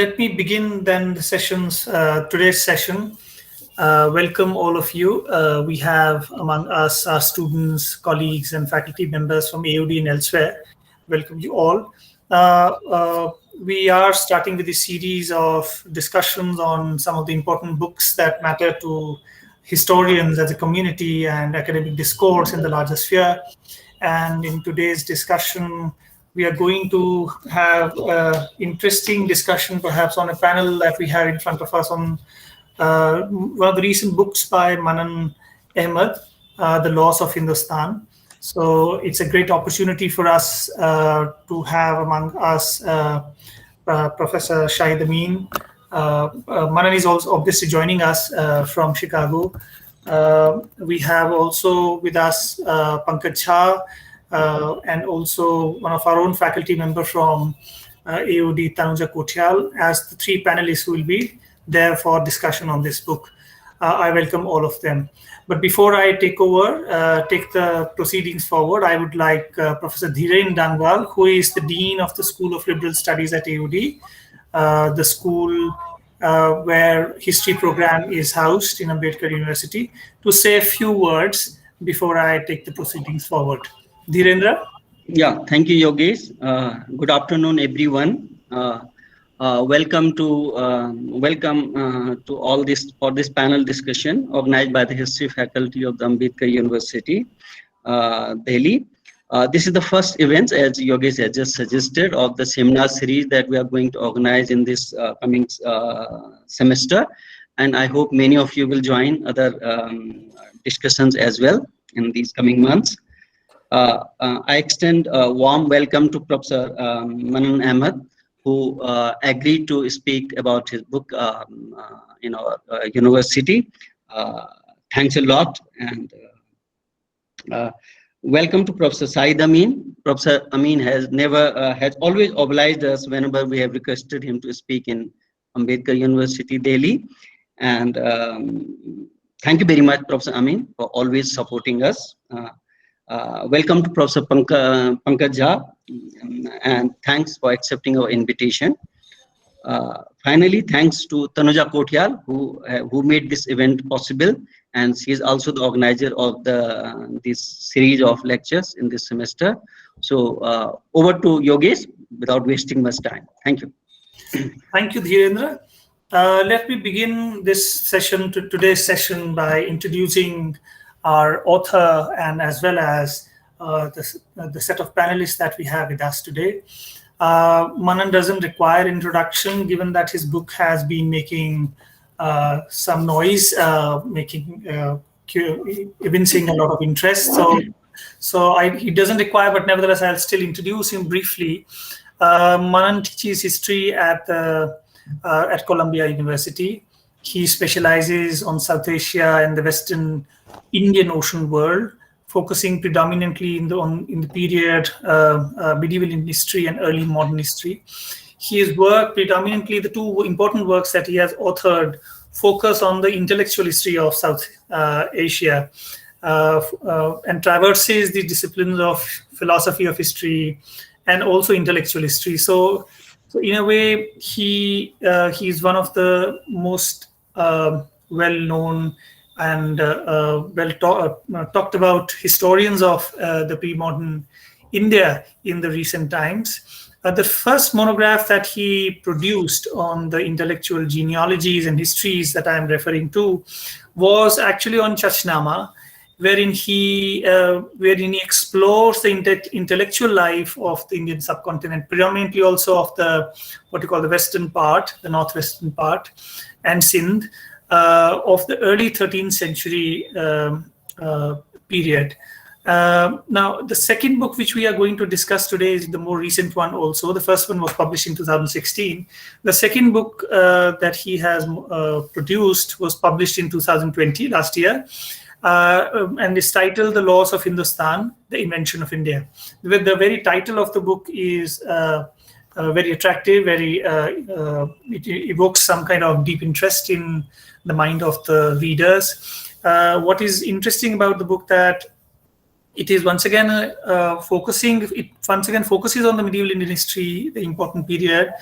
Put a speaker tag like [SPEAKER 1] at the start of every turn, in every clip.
[SPEAKER 1] Let me begin then today's session. Welcome all of you. We have among us our students, colleagues, and faculty members from AUD and elsewhere. Welcome you all. We are starting with a series of discussions on some of the important books that matter to historians as a community and academic discourse in the larger sphere. And in today's discussion, we are going to have an interesting discussion, perhaps on a panel that we have in front of us on one of the recent books by Manan Ahmed, The Loss of Hindustan. So it's a great opportunity for us to have among us Professor Shahid Amin. Manan is also obviously joining us from Chicago. We have also with us Pankaj Jha, and also one of our own faculty member from AUD, Tanuja Kotial, as the three panelists who will be there for discussion on this book. I welcome all of them. But before I take the proceedings forward, I would like Professor Dhiren Dangwal, who is the Dean of the School of Liberal Studies at AUD, the school where history program is housed in Ambedkar University, to say a few words before I take the proceedings forward. Dhirendra?
[SPEAKER 2] Yeah, thank you, Yogesh. Good afternoon, everyone. Welcome to all this panel discussion organized by the History Faculty of the Ambedkar University, Delhi. This is the first event, as Yogesh has just suggested, of the seminar series that we are going to organize in this coming semester, and I hope many of you will join other discussions as well in these coming months. I extend a warm welcome to Professor Manan Ahmed, who agreed to speak about his book in our university. Thanks a lot, and welcome to Professor Shahid Amin. Professor Amin has always obliged us whenever we have requested him to speak in Ambedkar University, Delhi, and thank you very much, Professor Amin, for always supporting us. Welcome to Professor Pankaj Jha, and thanks for accepting our invitation. Finally, thanks to Tanuja Kotial, who made this event possible, and she is also the organizer of this series of lectures in this semester. So over to Yogesh, without wasting much time. Thank you.
[SPEAKER 1] Thank you, Dhirendra. Let me begin today's session by introducing our author and as well as the set of panelists that we have with us today. Manan doesn't require introduction, given that his book has been making some noise, evincing a lot of interest. He doesn't require, but nevertheless, I'll still introduce him briefly. Manan teaches history at Columbia University. He specializes on South Asia and the Western Indian Ocean world, focusing predominantly in the period medieval history and early modern history. His work, predominantly the two important works that he has authored, focus on the intellectual history of South Asia and traverses the disciplines of philosophy of history and also intellectual history. So in a way, he is one of the most well-known and talked about historians of the pre-modern India in the recent times. The first monograph that he produced on the intellectual genealogies and histories that I am referring to was actually on Chachnama, wherein he explores the intellectual life of the Indian subcontinent, predominantly also of the western part, the northwestern part, and Sindh, of the early 13th century period. Now, the second book which we are going to discuss today is the more recent one also. The first one was published in 2016. The second book that he has produced was published in 2020, last year, and is titled The Loss of Hindustan, The Invention of India. The very title of the book is very attractive, it evokes some kind of deep interest in the mind of the readers. What is interesting about the book that it once again focuses on the medieval Indian history, the important period,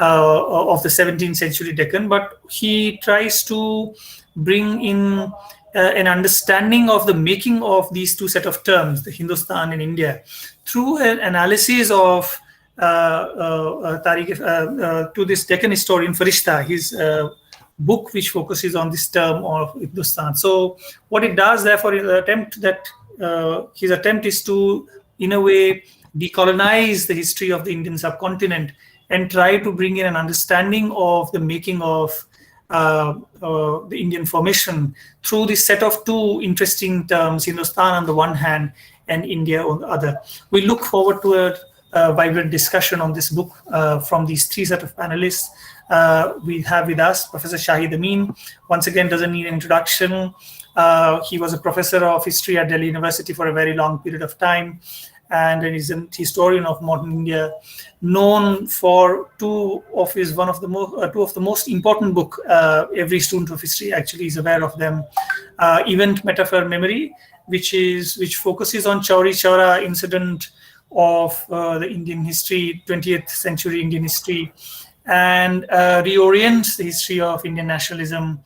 [SPEAKER 1] of the 17th century Deccan, but he tries to bring in an understanding of the making of these two set of terms, the Hindustan and India, through an analysis of to this Deccan historian Farishta, his book which focuses on this term of Hindustan. So what it does, therefore, is his attempt is to, in a way, decolonize the history of the Indian subcontinent and try to bring in an understanding of the making of the Indian formation through this set of two interesting terms, Hindustan on the one hand and India on the other. We look forward to a vibrant discussion on this book from these three set of panelists. We have with us Professor Shahid Amin. Once again, doesn't need an introduction. He was a professor of history at Delhi University for a very long period of time, and is a historian of modern India, known for two of the most important book. Every student of history actually is aware of them. Event Metaphor Memory, which focuses on Chauri Chaura incident of the Indian history, 20th century Indian history, and reorients the history of Indian nationalism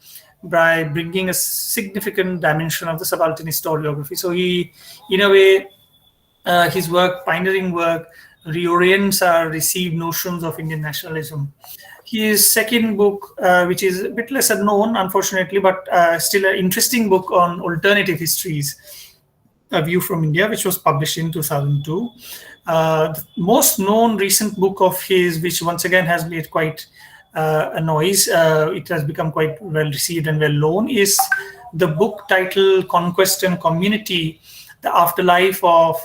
[SPEAKER 1] by bringing a significant dimension of the subaltern historiography. So he, in a way, his work, pioneering work, reorients our received notions of Indian nationalism. His second book, which is a bit lesser known, unfortunately, but still an interesting book on alternative histories, A View from India, which was published in 2002. The most known recent book of his, which once again has made quite a noise, it has become quite well received and well known, is the book titled Conquest and Community, The Afterlife of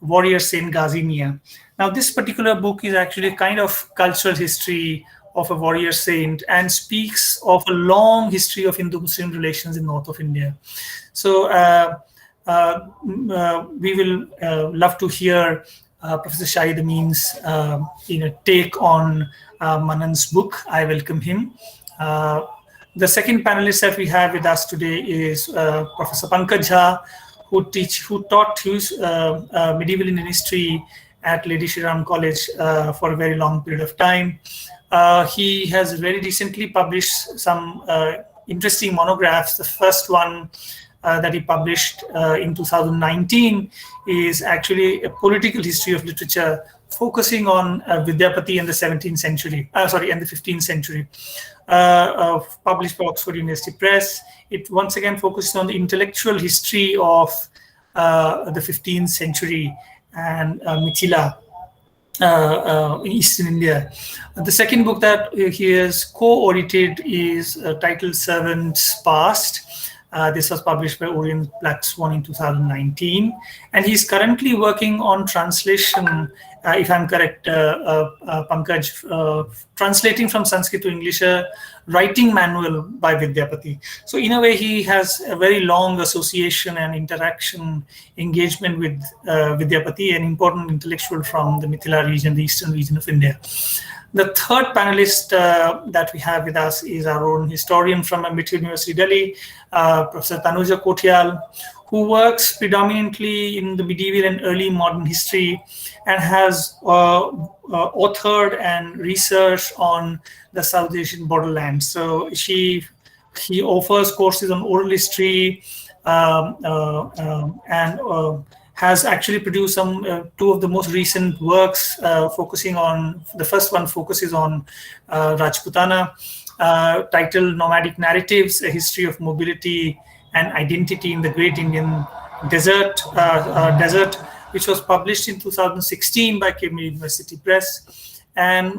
[SPEAKER 1] Warrior Saint Ghazi Mia. Now, this particular book is actually a kind of cultural history of a warrior saint and speaks of a long history of Hindu-Muslim relations in north of India. So we will love to hear Professor Shahid Amin's take on Manan's book. I welcome him. The second panelist that we have with us today is Professor Pankaj Jha, who taught medieval Indian history at Lady Shri Ram College for a very long period of time. He has very recently published some interesting monographs. The first one that he published in 2019 is actually a political history of literature focusing on Vidyapati in the 17th century, and the 15th century, published by Oxford University Press. It once again focuses on the intellectual history of the 15th century and Mithila in Eastern India. The second book that he has co-edited is titled Servants Past. This was published by Orient Black Swan in 2019. And he's currently working on translation, if I'm correct, Pankaj, translating from Sanskrit to English, a writing manual by Vidyapati. So in a way, he has a very long association and interaction engagement with Vidyapati, an important intellectual from the Mithila region, the eastern region of India. The third panelist that we have with us is our own historian from Ambedkar University, Delhi, Professor Tanuja Kotial, who works predominantly in the medieval and early modern history and has authored and researched on the South Asian borderlands. So he offers courses on oral history and has actually produced two of the most recent works focusing on, the first one focuses on Rajputana, titled Nomadic Narratives, A History of Mobility and Identity in the Great Indian Desert, which was published in 2016 by Cambridge University Press. And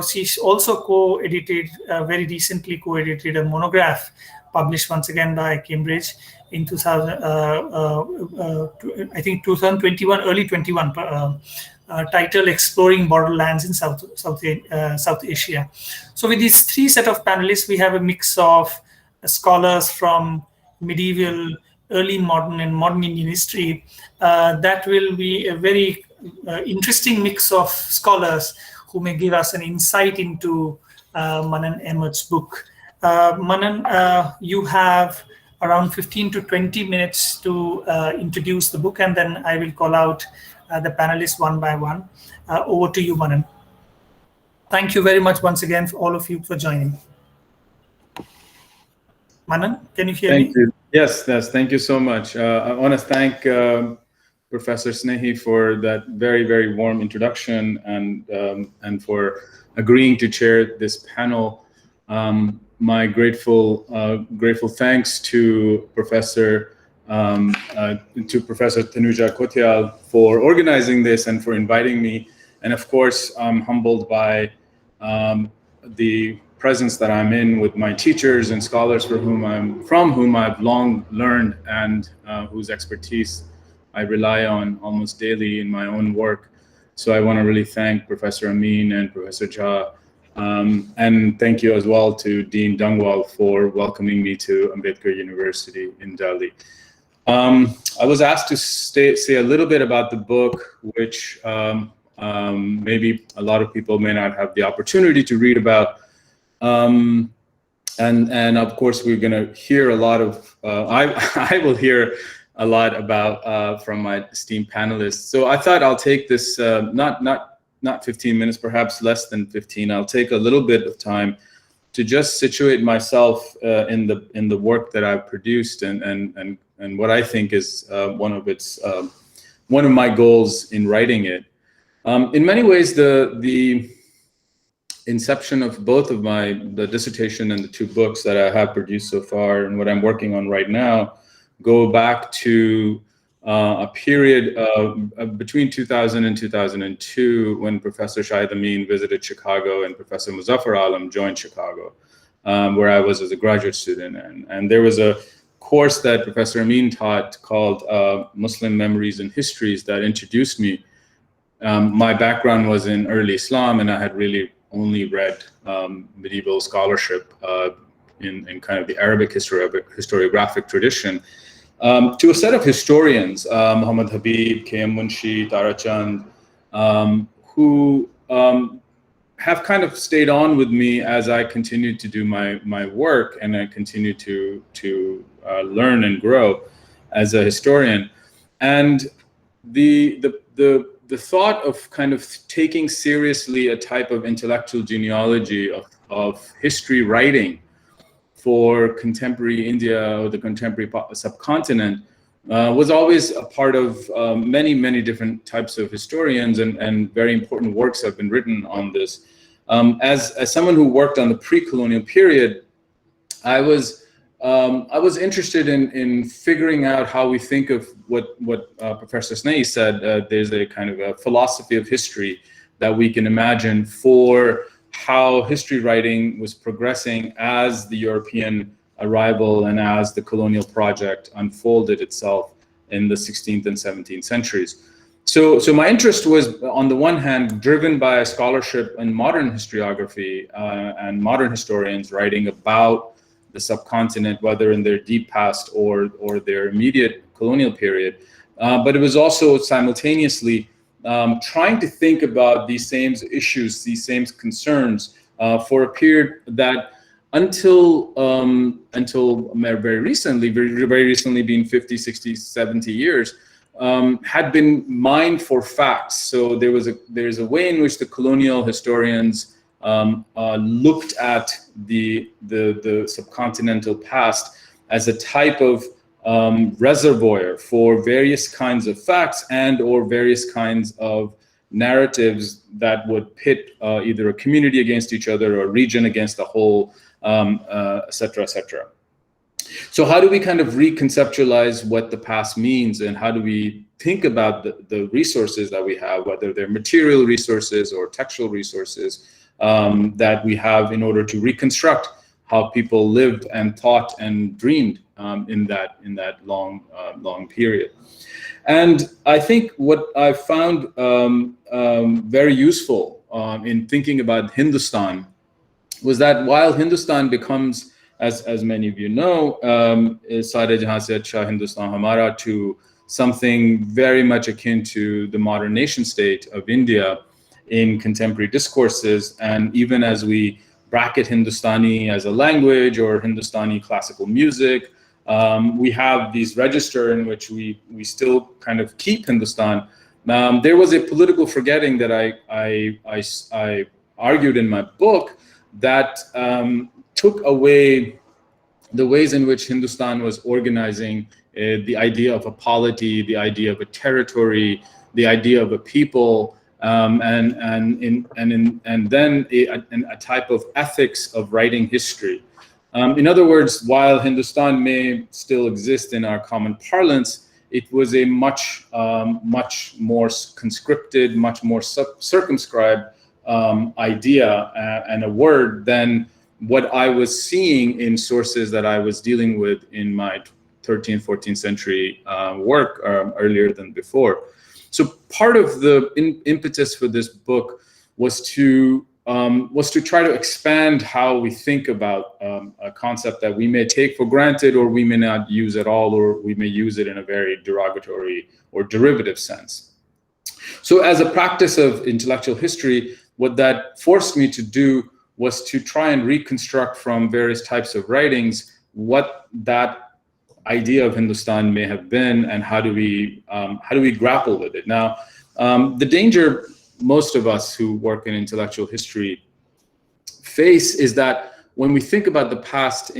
[SPEAKER 1] she also very recently co-edited a monograph published once again by Cambridge in 2021, early 21, titled Exploring Borderlands in South Asia. So with these three set of panelists, we have a mix of scholars from medieval, early modern and modern Indian history. That will be a very interesting mix of scholars who may give us an insight into Manan Ahmed's book. Manan, you have around 15 to 20 minutes to introduce the book, and then I will call out the panelists one by one. Over to you, Manan. Thank you very much once again for all of you for joining. Manan, can you hear
[SPEAKER 3] Thank
[SPEAKER 1] me?
[SPEAKER 3] you. Yes, yes. Thank you so much. I want to thank Professor Snehi for that very, very warm introduction and for agreeing to chair this panel. My grateful thanks to Professor Tanuja Kotial for organizing this and for inviting me. And of course, I'm humbled by the presence that I'm in with my teachers and scholars from whom I've long learned and whose expertise I rely on almost daily in my own work. So I want to really thank Professor Amin and Professor Jha, and thank you as well to Dean Dungwal for welcoming me to Ambedkar University in Delhi. I was asked to say a little bit about the book, which maybe a lot of people may not have the opportunity to read about. And of course, we're going to hear a lot of, I will hear a lot about from my esteemed panelists. So I thought I'll take this, not 15 minutes, perhaps less than 15. I'll take a little bit of time to just situate myself in the work that I've produced and what I think is one of my goals in writing it. In many ways, the inception of both of the dissertation and the two books that I have produced so far and what I'm working on right now go back to a period between 2000 and 2002 when Professor Shahid Amin visited Chicago and Professor Muzaffar Alam joined Chicago, where I was as a graduate student. And there was a course that Professor Amin taught called Muslim Memories and Histories that introduced me. My background was in early Islam, and I had really only read medieval scholarship in kind of the Arabic historiographic tradition, to a set of historians, Muhammad Habib, K.M. Munshi, Tara Chand, who have kind of stayed on with me as I continued to do my work and I continue to learn and grow as a historian. And the thought of kind of taking seriously a type of intellectual genealogy of history writing for contemporary India or the contemporary subcontinent was always a part of many different types of historians, and very important works have been written on this. As someone who worked on the pre-colonial period, I was interested in figuring out how we think of what Professor Snehi said. There's a kind of a philosophy of history that we can imagine for how history writing was progressing as the European arrival and as the colonial project unfolded itself in the 16th and 17th centuries. So my interest was, on the one hand, driven by scholarship in modern historiography and modern historians writing about the subcontinent, whether in their deep past or their immediate colonial period. But it was also simultaneously trying to think about these same issues, these same concerns for a period that until very recently being 50, 60, 70 years, had been mined for facts. So there's a way in which the colonial historians looked at the subcontinental past as a type of reservoir for various kinds of facts and or various kinds of narratives that would pit either a community against each other or a region against a whole, et cetera, et cetera. So how do we kind of reconceptualize what the past means, and how do we think about the resources that we have, whether they're material resources or textual resources that we have in order to reconstruct how people lived and thought and dreamed in that long period. And I think what I found very useful in thinking about Hindustan was that while Hindustan becomes, as many of you know, Sare Jahan Se Acha Hindustan Hamara, to something very much akin to the modern nation state of India in contemporary discourses, and even as we bracket Hindustani as a language or Hindustani classical music, we have these register in which we still kind of keep Hindustan. There was a political forgetting that I argued in my book that took away the ways in which Hindustan was organizing the idea of a polity, the idea of a territory, the idea of a people, and then a type of ethics of writing history. In other words, while Hindustan may still exist in our common parlance, it was a much more conscripted, much more circumscribed idea and a word than what I was seeing in sources that I was dealing with in my 13th, 14th century work earlier than before. So part of the impetus for this book was to try to expand how we think about a concept that we may take for granted, or we may not use at all, or we may use it in a very derogatory or derivative sense. So as a practice of intellectual history, what that forced me to do was to try and reconstruct from various types of writings what that idea of Hindustan may have been, and how do we grapple with it. Now, the danger most of us who work in intellectual history face is that when we think about the past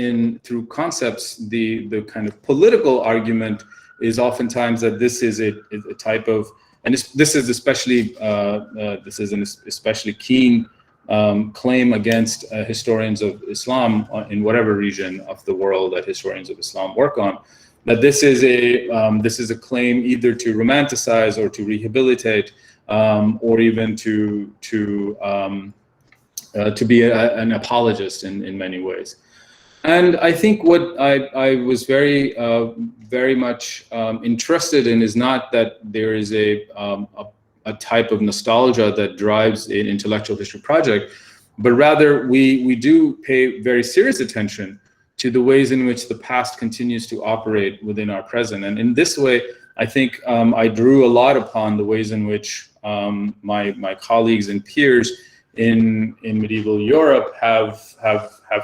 [SPEAKER 3] through concepts, the kind of political argument is oftentimes that this is a type of, and this is an especially keen claim against historians of Islam in whatever region of the world that historians of Islam work on, that this is a claim either to romanticize or to rehabilitate, or even to be an apologist in many ways. And I think what I was very much interested in is not that there is a type of nostalgia that drives an intellectual history project, but rather we do pay very serious attention to the ways in which the past continues to operate within our present. And in this way, I think I drew a lot upon the ways in which my colleagues and peers in medieval Europe have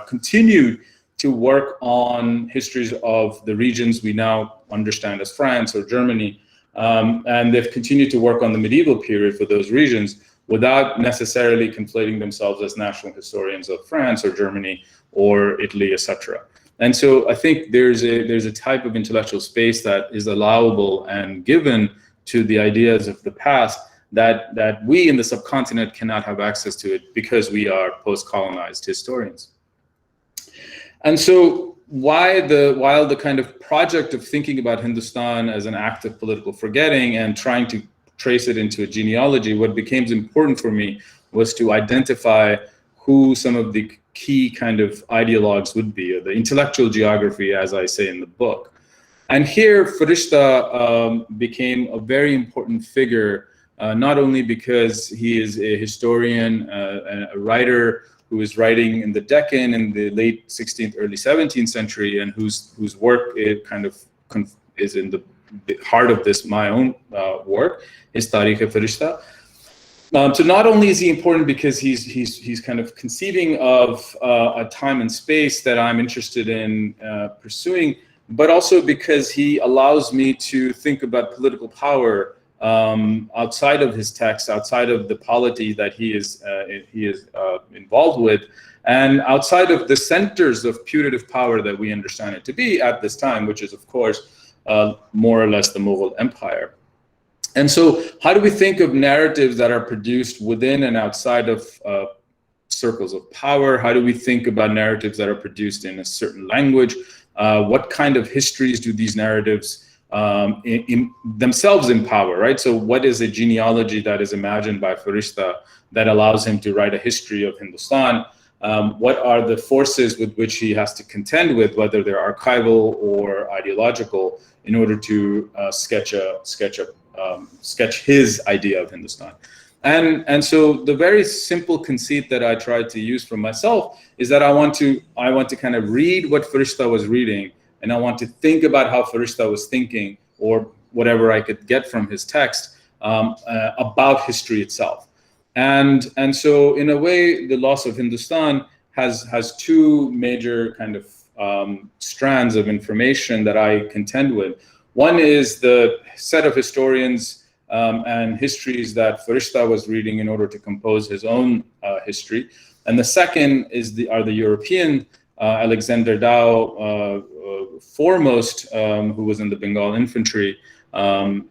[SPEAKER 3] continued to work on histories of the regions we now understand as France or Germany. And they've continued to work on the medieval period for those regions without necessarily conflating themselves as national historians of France or Germany or Italy, etc. And so I think there's a type of intellectual space that is allowable and given to the ideas of the past that we in the subcontinent cannot have access to it because we are post-colonized historians. And so while the kind of project of thinking about Hindustan as an act of political forgetting and trying to trace it into a genealogy, what became important for me was to identify who some of the key kind of ideologues would be, the intellectual geography, as I say in the book. And here, Farishta became a very important figure, not only because he is a historian, a writer who is writing in the Deccan in the late 16th, early 17th century, and whose work is in the heart of this, my own work, is Tarikh-e-Farishta. So not only is he important because he's kind of conceiving of a time and space that I'm interested in pursuing, but also because he allows me to think about political power outside of his text, outside of the polity that he is involved with, and outside of the centers of putative power that we understand it to be at this time, which is of course more or less the Mughal Empire. And so how do we think of narratives that are produced within and outside of circles of power? How do we think about narratives that are produced in a certain language? What kind of histories do these narratives themselves empower, right? So what is a genealogy that is imagined by Farishta that allows him to write a history of Hindustan? What are the forces with which he has to contend with, whether they're archival or ideological, in order to sketch his idea of Hindustan? And so the very simple conceit that I tried to use for myself is that I want to kind of read what Farishta was reading, and I want to think about how Farishta was thinking, or whatever I could get from his text about history itself. And so in a way, the loss of Hindustan has two major kind of strands of information that I contend with. One is the set of historians and histories that Farishta was reading in order to compose his own history. And the second are the European Alexander Dow, foremost, who was in the Bengal infantry in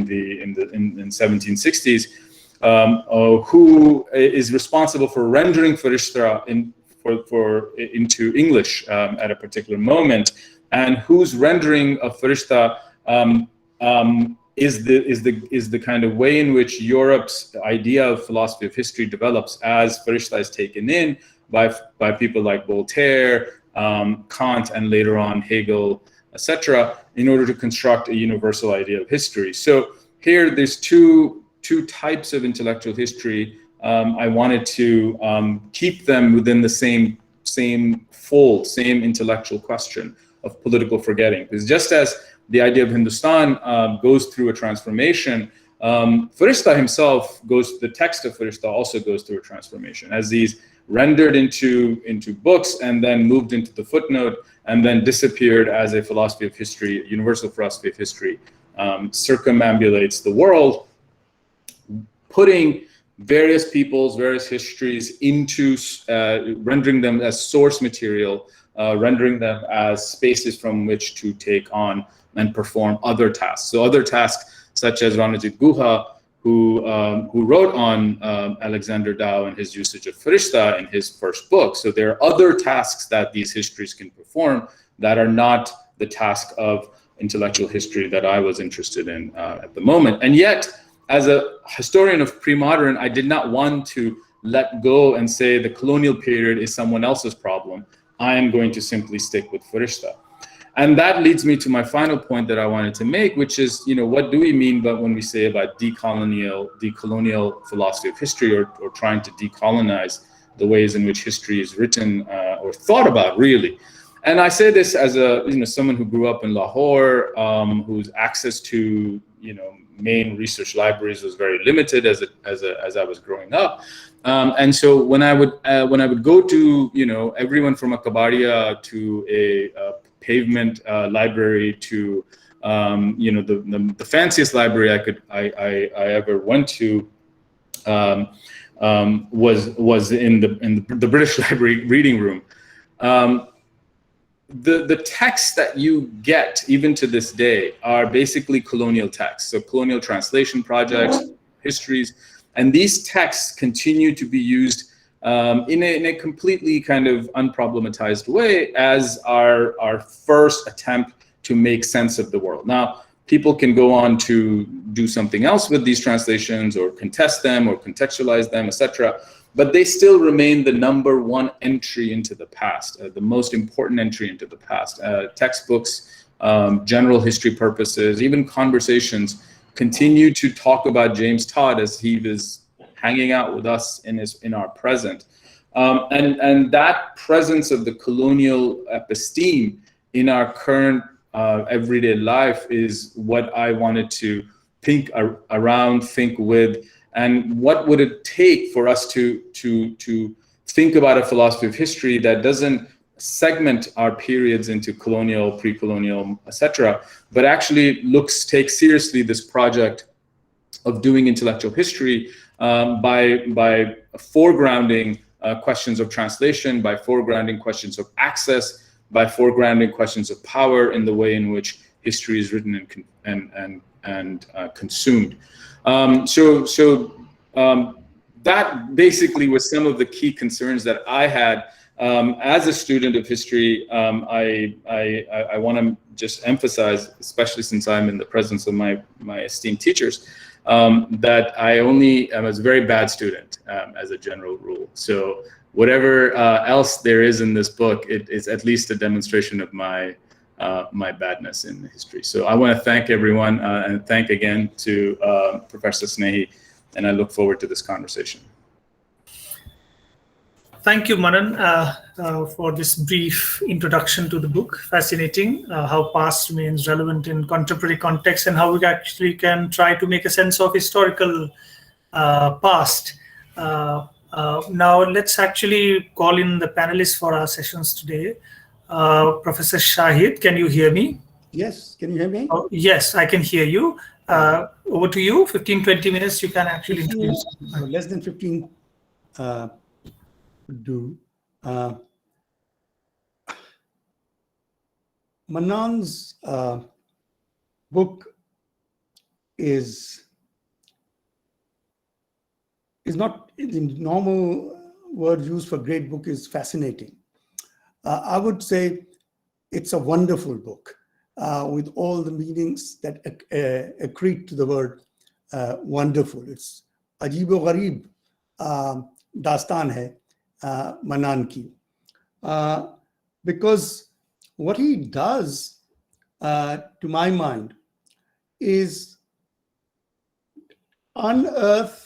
[SPEAKER 3] the 1760s, who is responsible for rendering Farishta into English at a particular moment, and whose rendering of Farishta is the kind of way in which Europe's idea of philosophy of history develops as Farishta is taken in by people like Voltaire, Kant, and later on Hegel, etc., in order to construct a universal idea of history. So here, there's two types of intellectual history. I wanted to keep them within the same fold, same intellectual question of political forgetting. Because just as the idea of Hindustan goes through a transformation, Farishta himself the text of Farishta also goes through a transformation as these rendered into books and then moved into the footnote and then disappeared as a philosophy of history, universal philosophy of history, circumambulates the world, putting various peoples, various histories into, rendering them as source material, rendering them as spaces from which to take on and perform other tasks. So other tasks such as Ranajit Guha, who wrote on Alexander Dow and his usage of Farishta in his first book. So there are other tasks that these histories can perform that are not the task of intellectual history that I was interested in at the moment. And yet, as a historian of pre-modern, I did not want to let go and say the colonial period is someone else's problem. I am going to simply stick with Farishta. And that leads me to my final point that I wanted to make, which is, what do we mean by when we say about decolonial philosophy of history, or trying to decolonize the ways in which history is written or thought about, really? And I say this as someone who grew up in Lahore, whose access to main research libraries was very limited as I was growing up, and so when I would go to everyone from a kabadia to a pavement library to the fanciest library I ever went to was in the British Library reading room. The texts that you get, even to this day, are basically colonial texts. So colonial translation projects, histories, and these texts continue to be used in a completely kind of unproblematized way as our first attempt to make sense of the world. Now, people can go on to do something else with these translations or contest them or contextualize them, etc. But they still remain the number one entry into the past, the most important entry into the past. Textbooks, general history purposes, even conversations continue to talk about James Todd as he was hanging out with us in our present. And that presence of the colonial episteme in our current everyday life is what I wanted to think around, think with. And what would it take for us to think about a philosophy of history that doesn't segment our periods into colonial, pre-colonial, etc., but actually takes seriously this project of doing intellectual history by foregrounding questions of translation, by foregrounding questions of access, by foregrounding questions of power in the way in which history is written and consumed. That basically was some of the key concerns that I had as a student of history. I want to just emphasize, especially since I'm in the presence of my esteemed teachers, that I only am a very bad student as a general rule. So whatever else there is in this book, it is at least a demonstration of my badness in history. So I want to thank everyone and thank again to Professor Snehi, and I look forward to this conversation.
[SPEAKER 1] Thank you, Manan, for this brief introduction to the book. Fascinating how past remains relevant in contemporary context and how we actually can try to make a sense of historical past. Now, let's actually call in the panelists for our sessions today. Professor Shahid, can you hear me?
[SPEAKER 4] Yes, can you hear me?
[SPEAKER 1] Oh, yes, I can hear you. Over to you. 15, 20 minutes. You can actually
[SPEAKER 4] 15,
[SPEAKER 1] introduce.
[SPEAKER 4] no, less than 15 would do. Manan's book is not the normal word used for great book is fascinating. I would say it's a wonderful book with all the meanings that accrete to the word wonderful. It's ajeebo gharib dastan hai Manan ki. Because what he does, to my mind, is unearth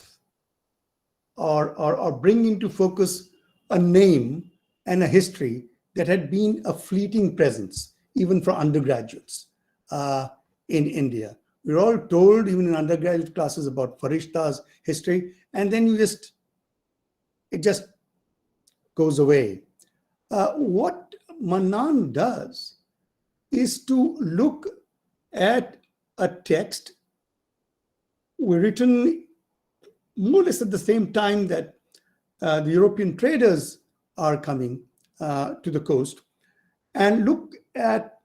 [SPEAKER 4] or bring into focus a name and a history that had been a fleeting presence, even for undergraduates in India. We're all told, even in undergraduate classes, about Farishta's history, and then it just goes away. What Manan does is to look at a text written more or less at the same time that the European traders are coming to the coast, and look at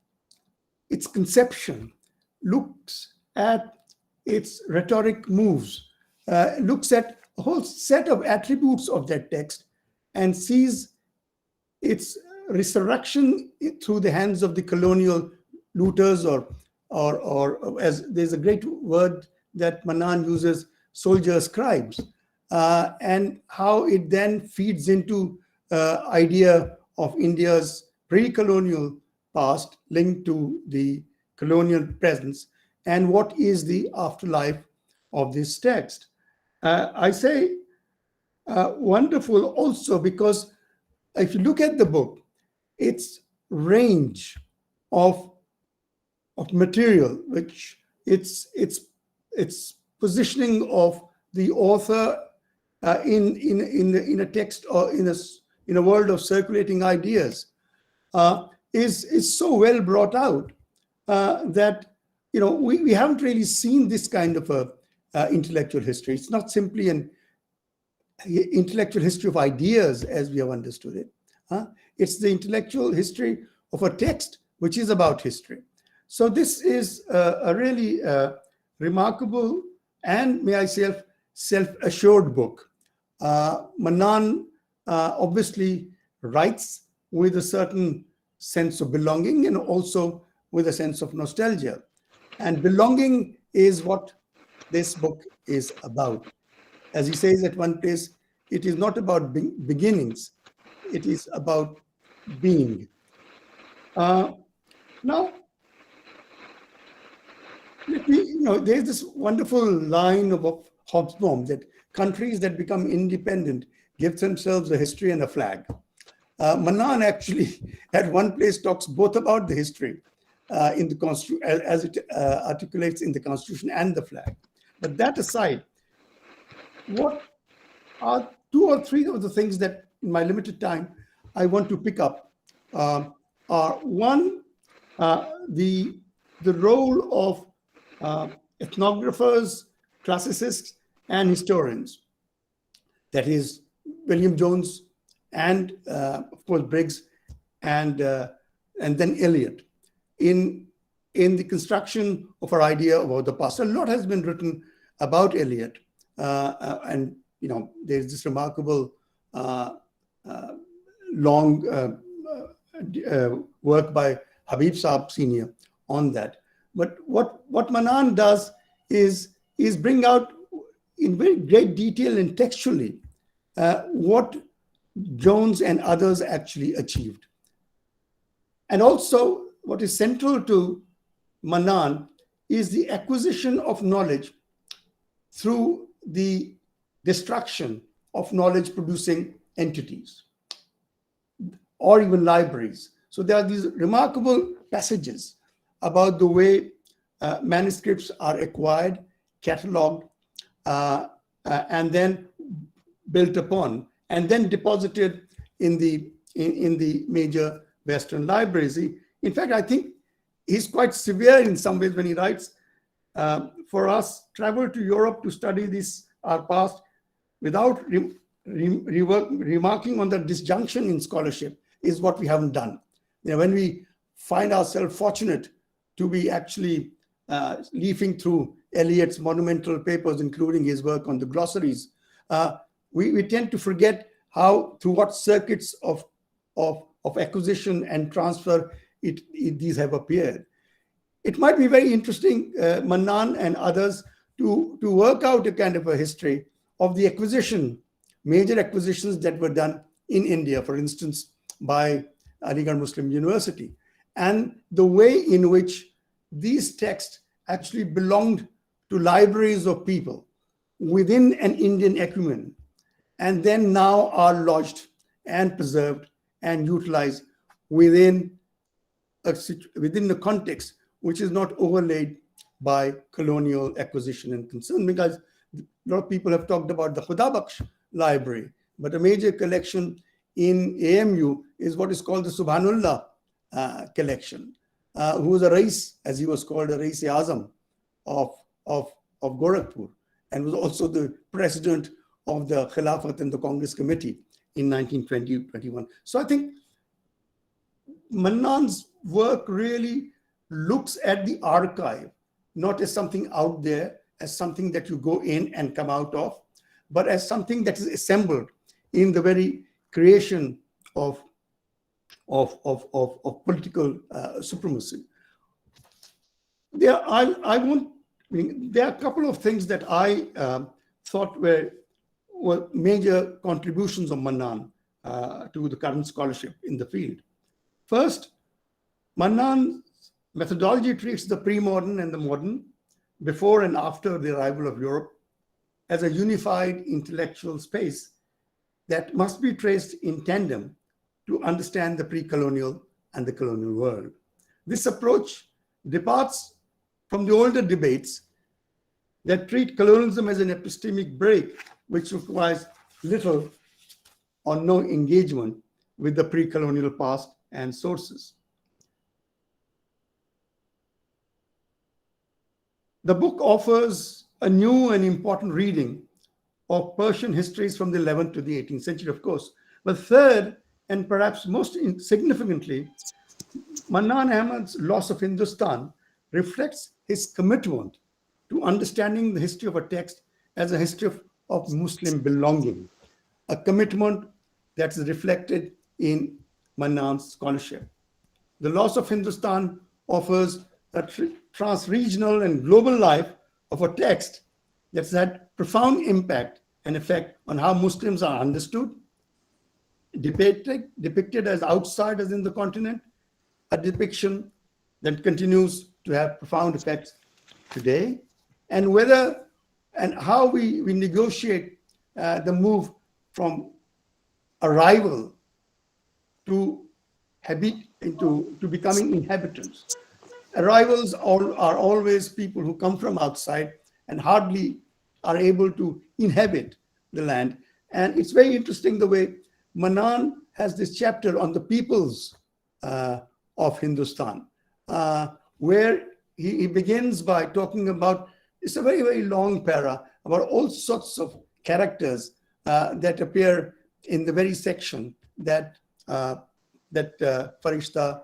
[SPEAKER 4] its conception, looks at its rhetoric moves, looks at a whole set of attributes of that text, and sees its resurrection through the hands of the colonial looters, or as there's a great word that Manan uses, soldier scribes, and how it then feeds into idea of India's pre-colonial past linked to the colonial presence, and what is the afterlife of this text. I say wonderful also because if you look at the book, its range of material, which its positioning of the author in a text or in a world of circulating ideas is so well brought out that we haven't really seen this kind of a intellectual history. It's not simply an intellectual history of ideas as we have understood it. It's the intellectual history of a text which is about history. So this is a really remarkable and, may I say, self-assured book. Manan obviously writes with a certain sense of belonging and also with a sense of nostalgia. And belonging is what this book is about. As he says at one place, it is not about beginnings, it is about being. Now, there's this wonderful line of Hobsbawm that countries that become independent give themselves a history and a flag. Manan actually at one place talks both about the history in the Constitution, as it articulates in the Constitution, and the flag. But that aside, what are two or three of the things that in my limited time I want to pick up are one, the role of ethnographers, classicists, and historians. That is William Jones and of course Briggs and then Eliot in the construction of our idea about the past. A lot has been written about Eliot, and there's this remarkable long work by Habib Saab Senior on that. But what Manan does is bring out in very great detail and textually what Jones and others actually achieved. And also what is central to Manan is the acquisition of knowledge through the destruction of knowledge producing entities or even libraries. So there are these remarkable passages about the way manuscripts are acquired, catalogued, and then built upon, and then deposited in the major Western libraries. In fact, I think he's quite severe in some ways when he writes, for us, travel to Europe to study this, our past, without remarking on the disjunction in scholarship is what we haven't done. When we find ourselves fortunate to be actually leafing through Eliot's monumental papers, including his work on the glossaries, we tend to forget how, through what circuits of acquisition and transfer these have appeared. It might be very interesting, Mannan and others, to work out a kind of a history of the major acquisitions that were done in India, for instance, by Aligarh Muslim University, and the way in which these texts actually belonged to libraries of people within an Indian ecumen, and then now are lodged and preserved and utilized within the context which is not overlaid by colonial acquisition and concern. Because a lot of people have talked about the Khudabakhsh library, but a major collection in AMU is what is called the Subhanullah collection, who was a Rais, as he was called, a Rais-e-Azam of Gorakhpur, and was also the president of the Khilafat and the Congress Committee in 1920-21. So I think Mannan's work really looks at the archive, not as something out there, as something that you go in and come out of, but as something that is assembled in the very creation of political supremacy. There are a couple of things that I thought were major contributions of Mannan to the current scholarship in the field. First, Mannan's methodology treats the pre-modern and the modern, before and after the arrival of Europe, as a unified intellectual space that must be traced in tandem to understand the pre-colonial and the colonial world. This approach departs from the older debates that treat colonialism as an epistemic break, which requires little or no engagement with the pre-colonial past and sources. The book offers a new and important reading of Persian histories from the 11th to the 18th century, of course. But third, and perhaps most significantly, Mannan Ahmad's Loss of Hindustan reflects his commitment to understanding the history of a text as a history of Muslim belonging, a commitment that's reflected in Mannan's scholarship. The Loss of Hindustan offers a trans-regional and global life of a text that's had profound impact and effect on how Muslims are understood, depicted as outsiders in the continent, a depiction that continues to have profound effects today, and whether and how we negotiate the move from arrival to becoming inhabitants. Arrivals are always people who come from outside and hardly are able to inhabit the land. And it's very interesting the way Mannan has this chapter on the peoples of Hindustan, where he begins by talking about, it's a very, very long para, about all sorts of characters that appear in the very section that Farishta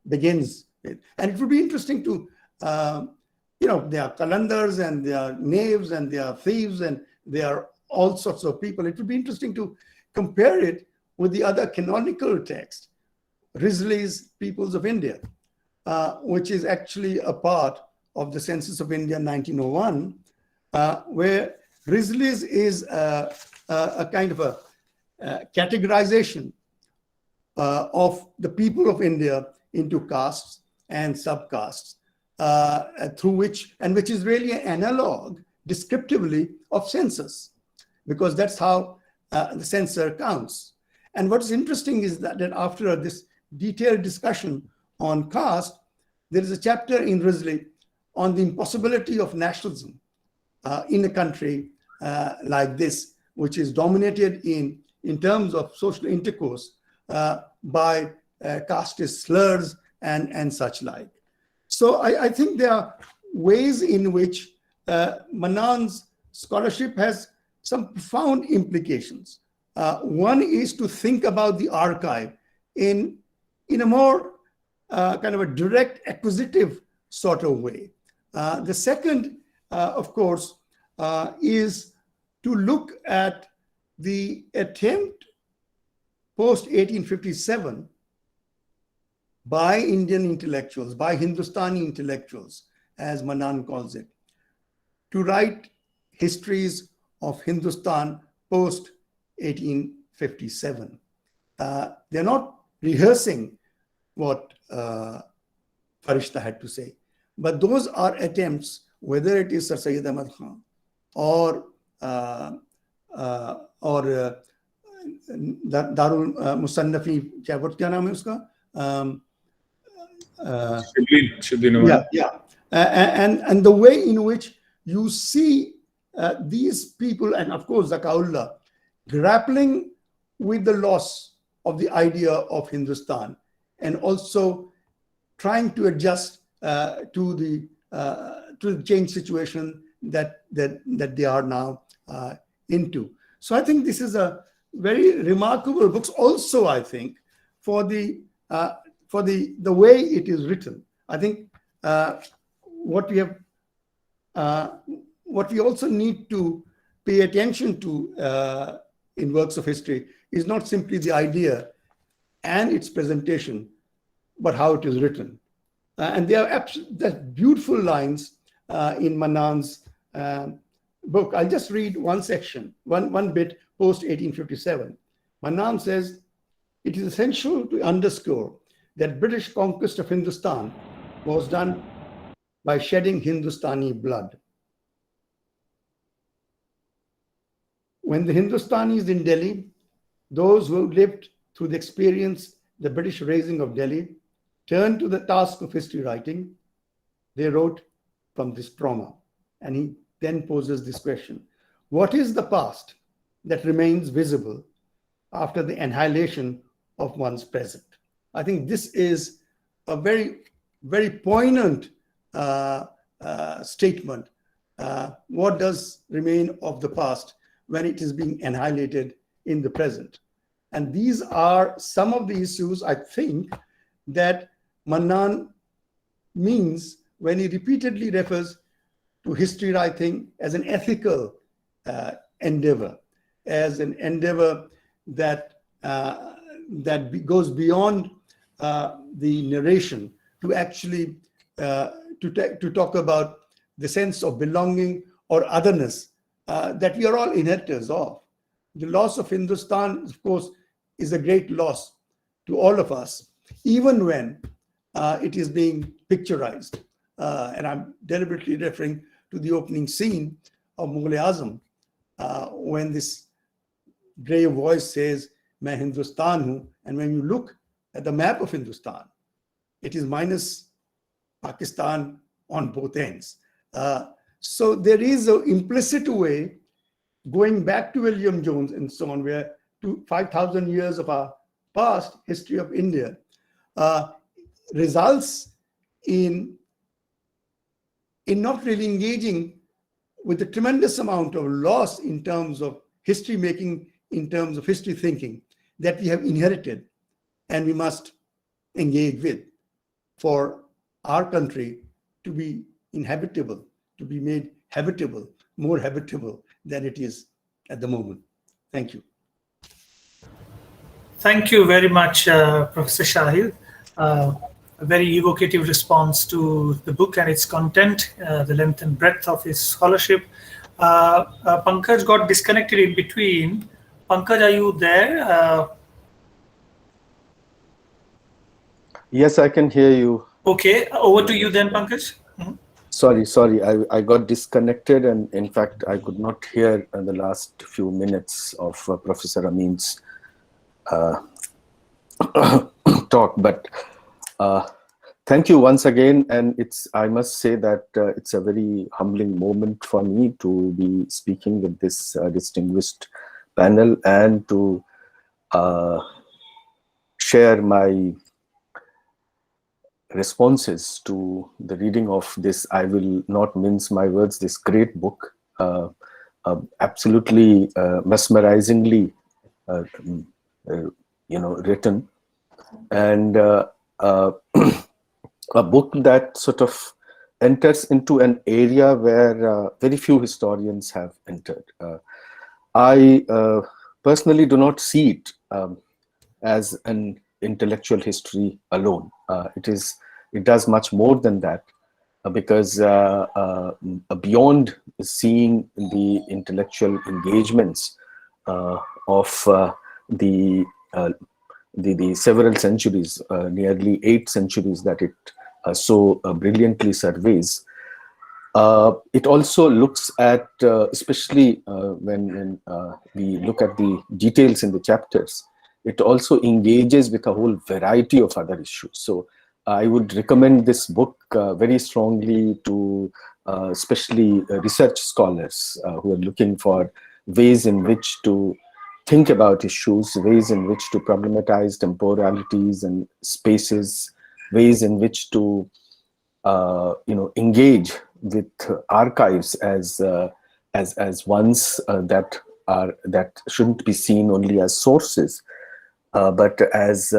[SPEAKER 4] begins with. And it would be interesting to, there are Qalandars and there are knaves and there are thieves and there are all sorts of people. It would be interesting to compare it with the other canonical text, Risley's Peoples of India, which is actually a part of the Census of India 1901, where Risley's is a kind of a categorization of the people of India into castes and subcastes, which is really an analog descriptively of census, because that's how the censor counts. And what's interesting is that after this detailed discussion on caste, there is a chapter in Risley on the impossibility of nationalism in a country like this, which is dominated in terms of social intercourse by casteist slurs and such like. So I think there are ways in which Manan's scholarship has some profound implications. One is to think about the archive in a more kind of a direct acquisitive sort of way. The second, of course, is to look at the attempt post 1857 by Indian intellectuals, by Hindustani intellectuals, as Manan calls it, to write histories of Hindustan post 1857. They're not rehearsing what Farishta had to say, but those are attempts, whether it is Sir Syed Ahmad Khan or Darul Musannafi, what name is uska? Yeah. And the way in which you see these people, and of course Zakaullah, grappling with the loss of the idea of Hindustan, and also trying to adjust to the changed situation that they are now into. So I think this is a very remarkable book. Also, I think for the way it is written. I think what we also need to pay attention to in works of history is not simply the idea and its presentation, but how it is written. And there are beautiful lines in Manan's book. I'll just read one section, one bit post 1857. Manan says, "It is essential to underscore that British conquest of Hindustan was done by shedding Hindustani blood. When the Hindustanis in Delhi, those who lived through the experience, the British raising of Delhi, turned to the task of history writing, they wrote from this trauma." And he then poses this question: what is the past that remains visible after the annihilation of one's present? I think this is a very, very poignant statement. What does remain of the past when it is being annihilated in the present? And these are some of the issues, I think, that Manan means when he repeatedly refers to history writing as an ethical endeavor, as an endeavor that goes beyond the narration to actually to talk about the sense of belonging or otherness that we are all inheritors of. The loss of Hindustan, of course, is a great loss to all of us, even when it is being picturized. And I'm deliberately referring to the opening scene of Mughal-e-Azam, when this brave voice says, "Main Hindustan hu," and when you look at the map of Hindustan, it is minus Pakistan on both ends. So there is an implicit way, going back to William Jones and so on, where 5,000 years of our past history of India results in not really engaging with the tremendous amount of loss in terms of history making, in terms of history thinking that we have inherited and we must engage with for our country to be inhabitable, to be made habitable, more habitable than it is at the moment. Thank you.
[SPEAKER 1] Thank you very much, Professor Shahid. A very evocative response to the book and its content, the length and breadth of his scholarship. Pankaj got disconnected in between. Pankaj, are you there?
[SPEAKER 5] Yes, I can hear you.
[SPEAKER 1] Okay, over to you then, Pankaj.
[SPEAKER 5] Sorry, I got disconnected, and in fact, I could not hear the last few minutes of Professor Amin's talk, but thank you once again, and I must say that it's a very humbling moment for me to be speaking with this distinguished panel and to share my responses to the reading of this, I will not mince my words, this great book, absolutely mesmerizingly written, and a book that sort of enters into an area where very few historians have entered. I personally do not see it as an intellectual history alone. It does much more than that, because beyond seeing the intellectual engagements of the several centuries, nearly 8 centuries that it so brilliantly surveys, it also looks at, especially when we look at the details in the chapters, it also engages with a whole variety of other issues. So I would recommend this book very strongly to especially research scholars who are looking for ways in which to think about issues, ways in which to problematize temporalities and spaces, ways in which to engage with archives as ones that shouldn't be seen only as sources, but as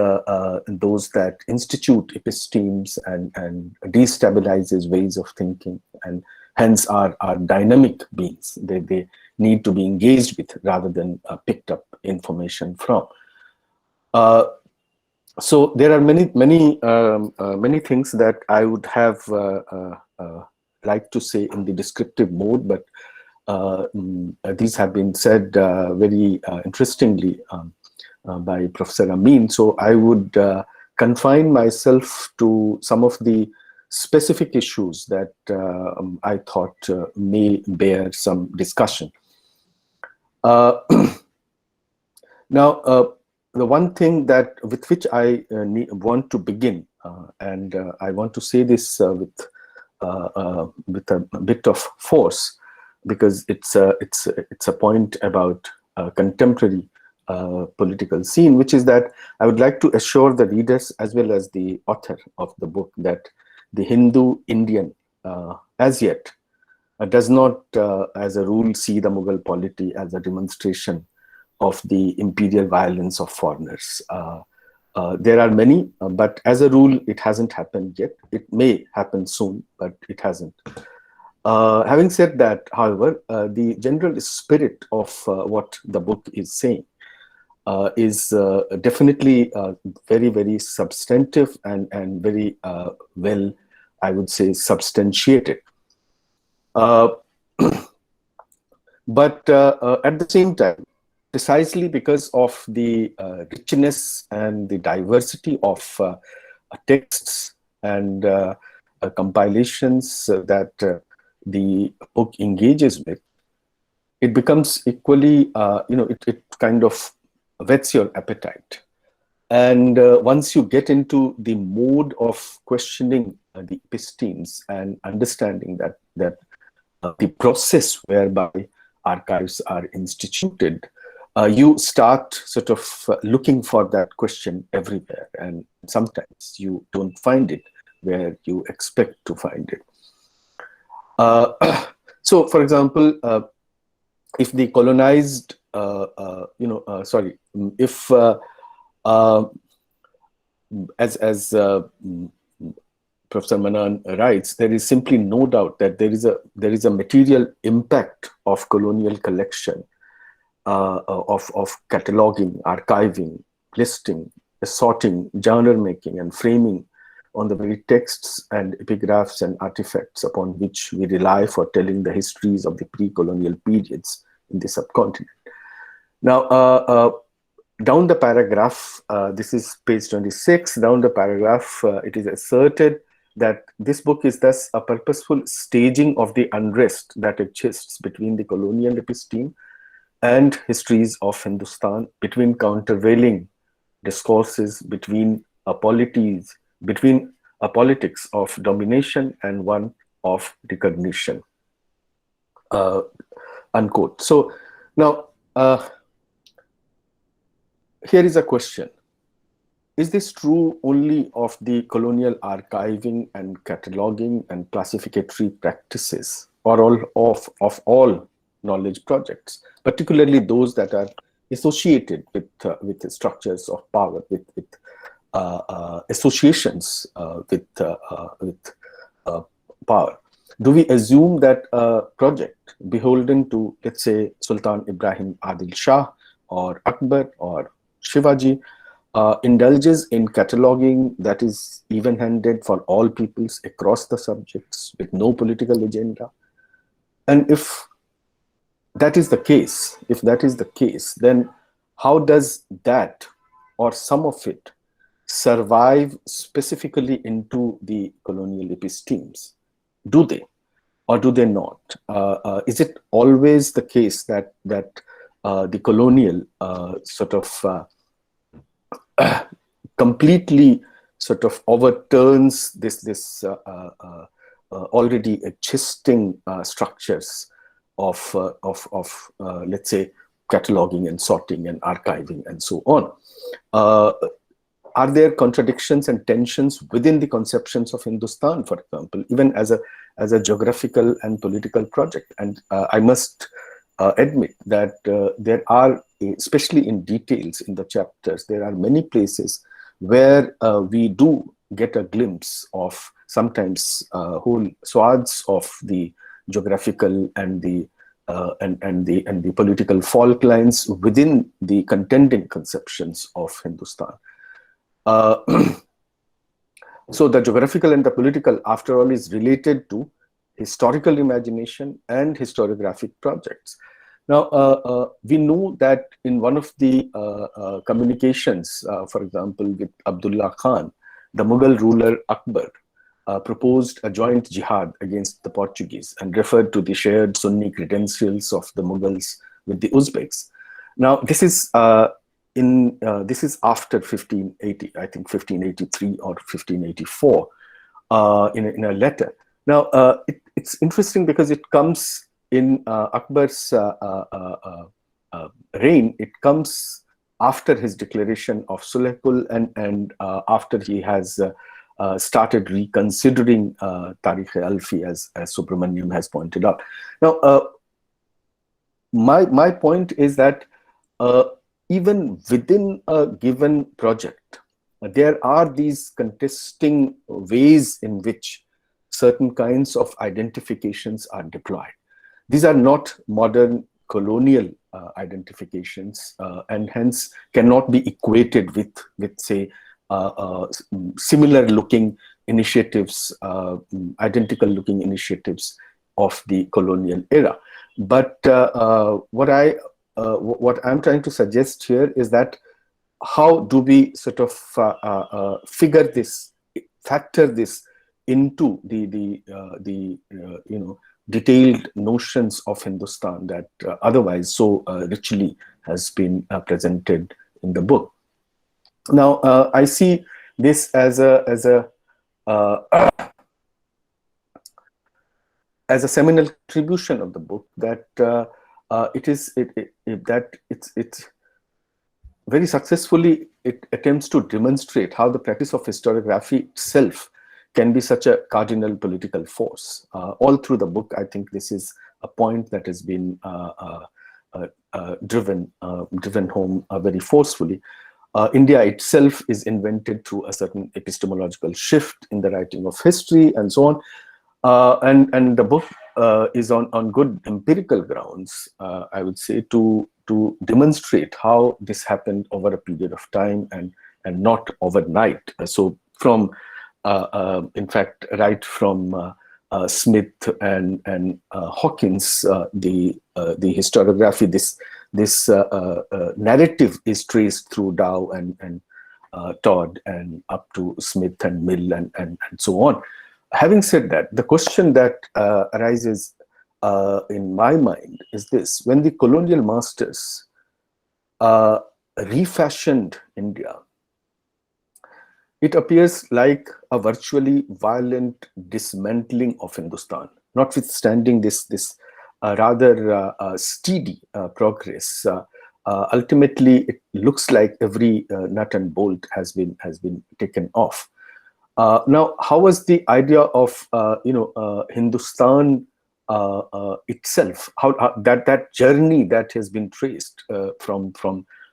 [SPEAKER 5] those that institute epistemes and destabilizes ways of thinking, and hence are dynamic beings. They need to be engaged with rather than picked up information from. So there are many things that I would have liked to say in the descriptive mode, but these have been said very interestingly by Professor Amin. So I would confine myself to some of the specific issues that I thought may bear some discussion. Now, the one thing with which I want to begin, and I want to say this with a bit of force, because it's a point about contemporary political scene, which is that I would like to assure the readers as well as the author of the book that the Hindu Indian as yet does not, as a rule, see the Mughal polity as a demonstration of the imperial violence of foreigners. There are many, but as a rule, it hasn't happened yet. It may happen soon, but it hasn't. Having said that, however, the general spirit of what the book is saying is definitely very, very substantive and very well, I would say, substantiated. But at the same time, precisely because of the richness and the diversity of texts and compilations that the book engages with, it becomes equally, it kind of whets your appetite. And once you get into the mode of questioning the epistemes and understanding that the process whereby archives are instituted, you start sort of looking for that question everywhere, and sometimes you don't find it where you expect to find it. So, for example, if the colonized, if as Professor Manan writes, there is simply no doubt that there is a material impact of colonial collection, of cataloging, archiving, listing, assorting, genre making, and framing on the very texts and epigraphs and artifacts upon which we rely for telling the histories of the pre-colonial periods in the subcontinent. Now, down the paragraph, this is page 26, down the paragraph, it is asserted that this book is thus a purposeful staging of the unrest that exists between the colonial episteme and histories of Hindustan, between countervailing discourses, between a politics of domination and one of recognition. Unquote. So now, here is a question. is this true only of the colonial archiving and cataloging and classificatory practices, or of all knowledge projects, particularly those that are associated with the structures of power, with associations with power? Do we assume that a project beholden to, let's say, Sultan Ibrahim Adil Shah or Akbar or Shivaji indulges in cataloging that is even-handed for all peoples across the subjects with no political agenda? And if that is the case, then how does that or some of it survive specifically into the colonial epistemes? Do they or do they not? Is it always the case that the colonial sort of completely sort of overturns this already existing structures of let's say cataloging and sorting and archiving and so on? Are there contradictions and tensions within the conceptions of Hindustan, for example, even as a geographical and political project? And I must admit that there are, especially in details in the chapters, there are many places where we do get a glimpse of sometimes whole swaths of the geographical and the political fault lines within the contending conceptions of Hindustan. So the geographical and the political, after all, is related to historical imagination and historiographic projects. Now, we know that in one of the communications, for example, with Abdullah Khan, the Mughal ruler Akbar proposed a joint jihad against the Portuguese and referred to the shared Sunni credentials of the Mughals with the Uzbeks. Now, this is this is after 1580, I think 1583 or 1584, in a letter. Now, it's interesting because it comes in Akbar's reign. It comes after his declaration of Sulhul and after he has started reconsidering Tarikh-e-Alfi, as Subramaniam has pointed out. Now, my point is that even within a given project, there are these contesting ways in which certain kinds of identifications are deployed. These are not modern colonial identifications, and hence cannot be equated with say, similar looking initiatives, identical looking initiatives of the colonial era. But what I'm trying to suggest here is that how do we sort of factor this into the detailed notions of Hindustan that otherwise so richly has been presented in the book. Now, I see this as a seminal contribution of the book, that it's very successfully it attempts to demonstrate how the practice of historiography itself can be such a cardinal political force. All through the book, I think this is a point that has been driven home very forcefully. India itself is invented through a certain epistemological shift in the writing of history and so on. And the book is on good empirical grounds, I would say, to demonstrate how this happened over a period of time and not overnight. So from in fact, right from Smith and Hawkins, the historiography, this narrative is traced through Dow and Todd and up to Smith and Mill and so on. Having said that, the question that arises in my mind is this: when the colonial masters refashioned India, it appears like a virtually violent dismantling of Hindustan, notwithstanding this rather steady progress ultimately it looks like every nut and bolt has been taken off. Now, how was the idea of Hindustan itself? How that journey that has been traced from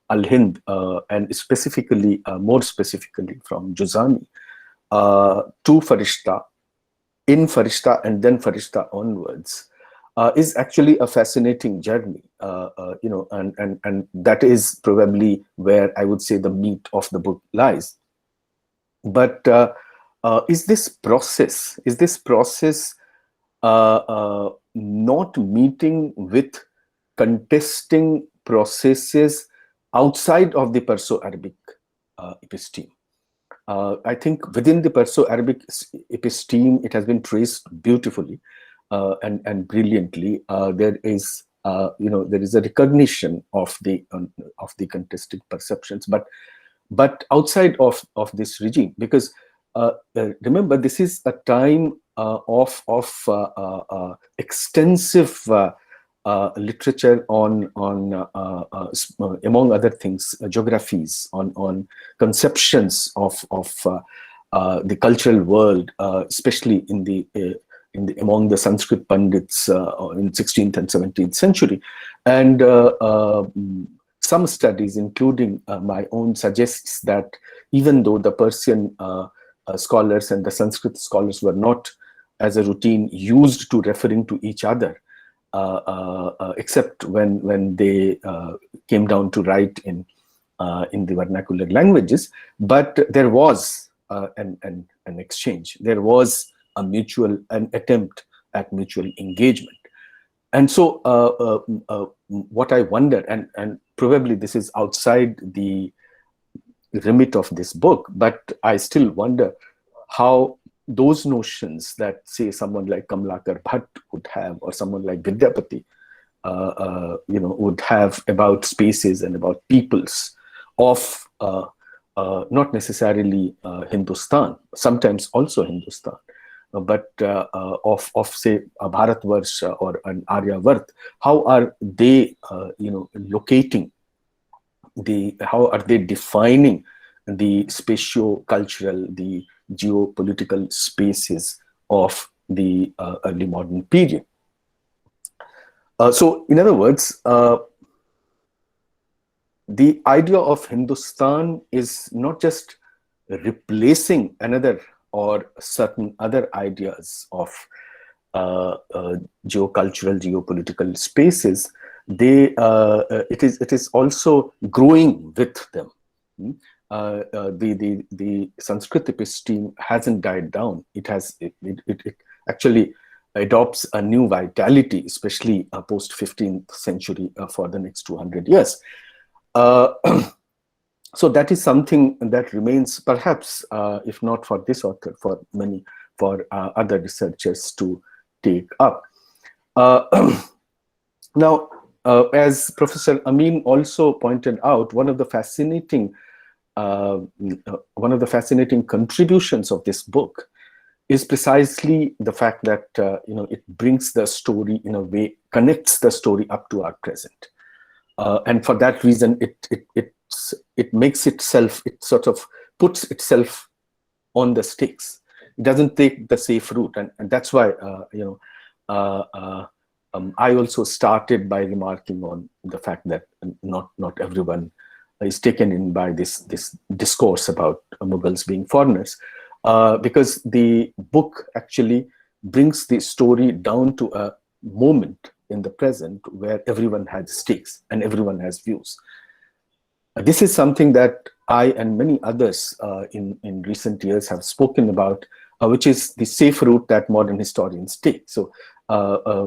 [SPEAKER 5] Al-Hind and specifically, more specifically, from Juzani to Farishta, in Farishta, and then Farishta onwards, is actually a fascinating journey. And that is probably where I would say the meat of the book lies. But is this process not meeting with contesting processes outside of the Perso-Arabic episteme? I think within the Perso-Arabic episteme, it has been traced beautifully and brilliantly. There is a recognition of the contested perceptions, but outside of this regime, because remember, this is a time of extensive literature on among other things, geographies, on conceptions of the cultural world, especially among the Sanskrit Pandits in 16th and 17th century. And some studies, including my own, suggests that even though the Persian scholars and the Sanskrit scholars were not as a routine used to referring to each other, except when they came down to write in the vernacular languages, but there was an exchange. There was an attempt at mutual engagement. And so what I wonder, and probably this is outside the remit of this book, but I still wonder how those notions that, say, someone like Kamlakar Bhatt would have, or someone like Vidyapati, would have about spaces and about peoples of not necessarily Hindustan, sometimes also Hindustan, but of say a Bharatvarsha or an Aryavart. How are they, locating how are they defining the spatio-cultural, the geopolitical spaces of the early modern period? So, in other words, the idea of Hindustan is not just replacing another or certain other ideas of geocultural, geopolitical spaces. It is also growing with them. The Sanskrit episteme hasn't died down. It actually adopts a new vitality, especially post 15th century for the next 200 years. So that is something that remains, perhaps, if not for this author, for other researchers to take up. Now, as Professor Amin also pointed out, one of the fascinating contributions of this book is precisely the fact that it brings the story, in a way, connects the story up to our present, and for that reason, it makes itself, it sort of puts itself on the stakes. It doesn't take the safe route, and that's why I also started by remarking on the fact that not everyone is taken in by this discourse about Mughals being foreigners, because the book actually brings the story down to a moment in the present where everyone has stakes and everyone has views. This is something that I and many others in recent years have spoken about, which is the safe route that modern historians take. So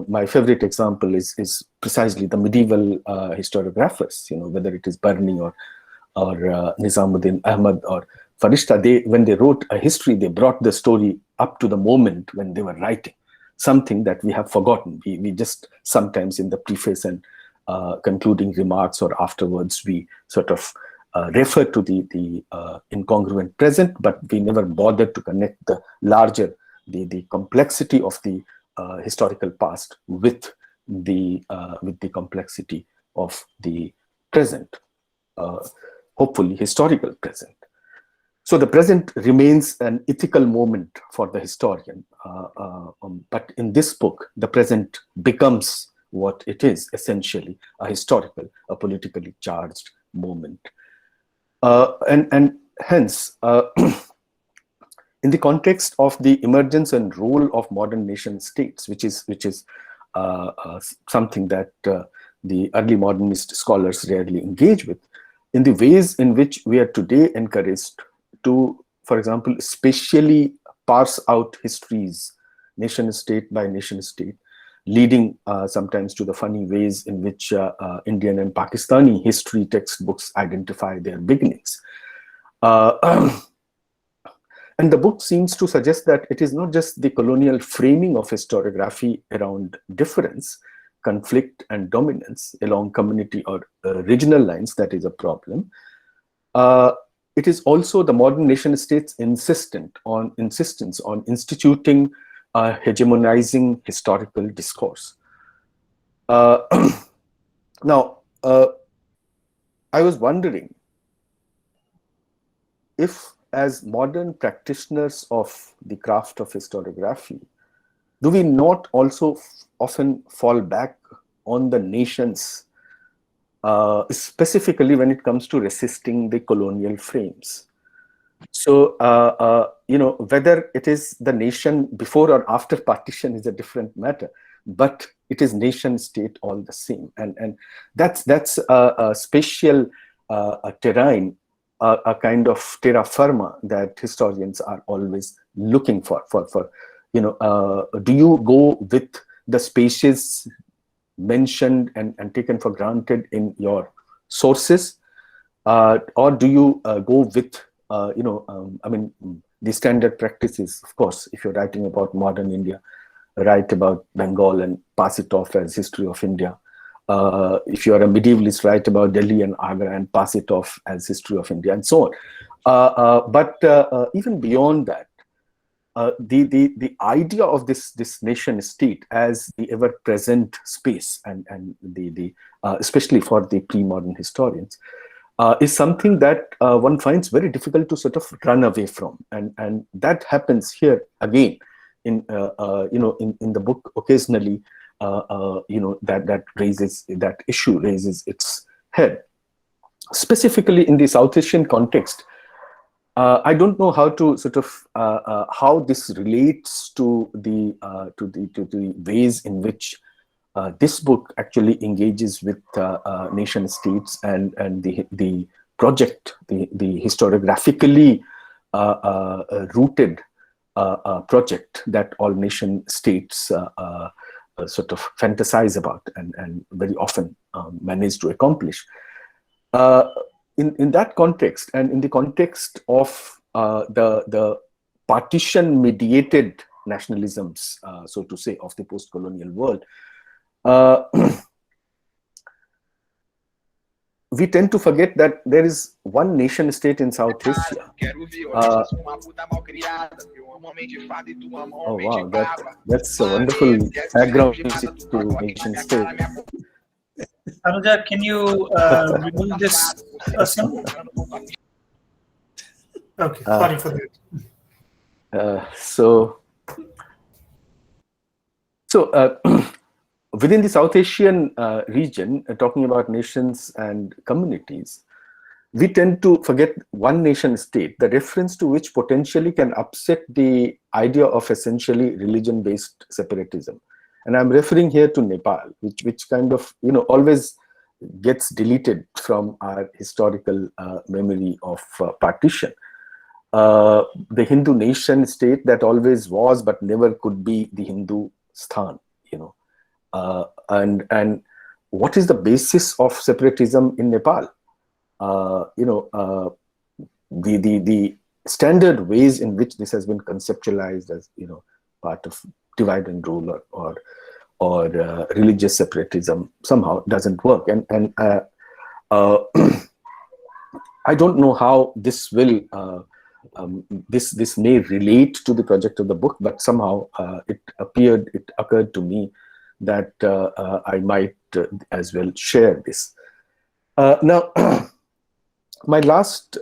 [SPEAKER 5] my favorite example is precisely the medieval historiographers, whether it is Barni or Nizamuddin Ahmad or Farishta. When they wrote a history, they brought the story up to the moment when they were writing, something that we have forgotten. We just sometimes in the preface and concluding remarks or afterwards, we sort of refer to the incongruent present, but we never bothered to connect the larger, the complexity of the historical past with the complexity of the present, hopefully historical present. So the present remains an ethical moment for the historian, but in this book, the present becomes what it is, essentially a historical, a politically charged moment. And hence, in the context of the emergence and role of modern nation states, which is something that the early modernist scholars rarely engage with, in the ways in which we are today encouraged to, for example, spatially parse out histories, nation state by nation state, leading sometimes to the funny ways in which Indian and Pakistani history textbooks identify their beginnings. And the book seems to suggest that it is not just the colonial framing of historiography around difference, conflict, and dominance along community or regional lines that is a problem. It is also the modern nation states' insistence on instituting a hegemonizing historical discourse. Now, I was wondering if, as modern practitioners of the craft of historiography, do we not also often fall back on the nations, specifically when it comes to resisting the colonial frames? So, whether it is the nation before or after partition is a different matter, but it is nation state all the same. And that's a spatial terrain, a kind of terra firma that historians are always looking for. Do you go with the spaces mentioned and taken for granted in your sources, or do you go with the standard practices? Of course, if you're writing about modern India, write about Bengal and pass it off as history of India. If you are a medievalist, write about Delhi and Agra and pass it off as history of India, and so on. But even beyond that, the idea of this nation state as the ever-present space, and the especially for the pre-modern historians, is something that one finds very difficult to sort of run away from, and that happens here again in the book occasionally. That issue raises its head, specifically in the South Asian context. I don't know how to sort of how this relates to the ways in which this book actually engages with nation states and the project, the historiographically rooted project that all nation states sort of fantasize about and very often manage to accomplish. In that context, and in the context of the partition-mediated nationalisms, so to say, of the post-colonial world, we tend to forget that there is one nation state in South Asia. Oh wow, that's a wonderful background music to nation state.
[SPEAKER 1] Anuja, can you remove this person? Okay, sorry for that.
[SPEAKER 5] So within the South Asian region, talking about nations and communities, we tend to forget one nation state, the reference to which potentially can upset the idea of essentially religion-based separatism. And I'm referring here to Nepal, which kind of always gets deleted from our historical memory of partition. The Hindu nation state that always was but never could be the Hindustan, and what is the basis of separatism in Nepal? The standard ways in which this has been conceptualized as part of divide and rule or religious separatism somehow doesn't work, and I don't know how this will this may relate to the project of the book, but somehow it occurred to me that I might as well share this. Now, my last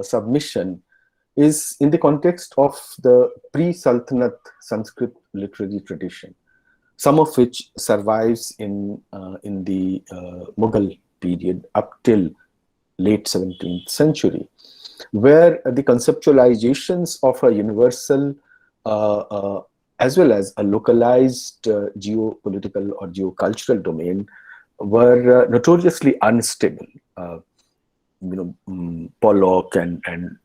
[SPEAKER 5] submission is in the context of the pre-Sultanate Sanskrit literary tradition, some of which survives in the Mughal period up till late 17th century, where the conceptualizations of a universal as well as a localized geopolitical or geocultural domain were notoriously unstable. Pollock and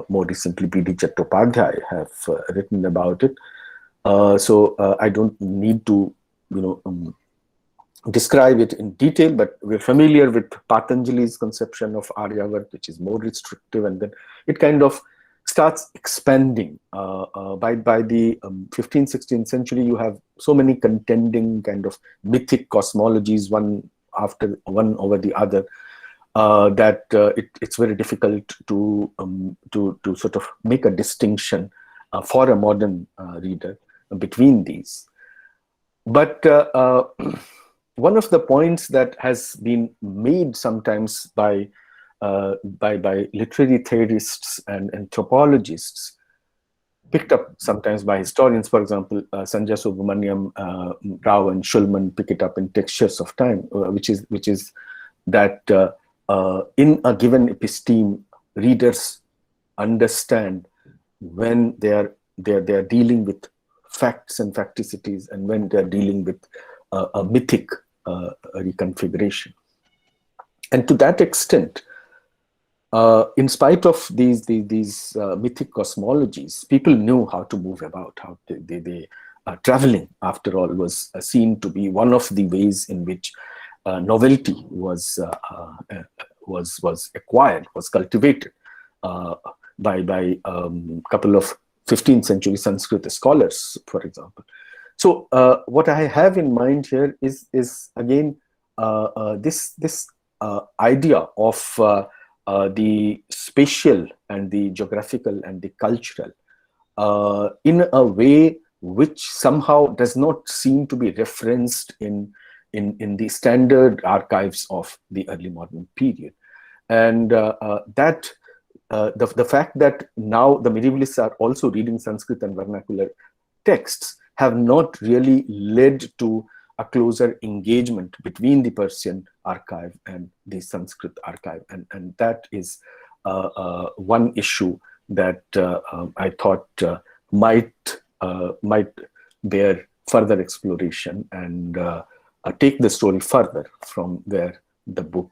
[SPEAKER 5] more recently B.D. Chattopadhyay have written about it. So I don't need to describe it in detail, but we're familiar with Patanjali's conception of Aryavat, which is more restrictive, and then it kind of starts expanding. By the 15th, 16th century, you have so many contending kind of mythic cosmologies, one after one over the other, that it's very difficult to sort of make a distinction for a modern reader between these. But one of the points that has been made sometimes by literary theorists and anthropologists, picked up sometimes by historians, for example, Sanjay Subramaniam, Rao and Shulman pick it up in Textures of Time, which is that in a given episteme, readers understand when they are dealing with facts and facticities, and when they are dealing with a mythic reconfiguration. And to that extent, in spite of these mythic cosmologies, people knew how to move about. How they traveling, after all, was seen to be one of the ways in which novelty was acquired, was cultivated by a couple of 15th century Sanskrit scholars, for example. So what I have in mind here is again this idea of the spatial and the geographical and the cultural in a way which somehow does not seem to be referenced in the standard archives of the early modern period. And that the fact that now the medievalists are also reading Sanskrit and vernacular texts have not really led to a closer engagement between the Persian archive and the Sanskrit archive. And that is one issue that I thought might bear further exploration and take the story further from where the book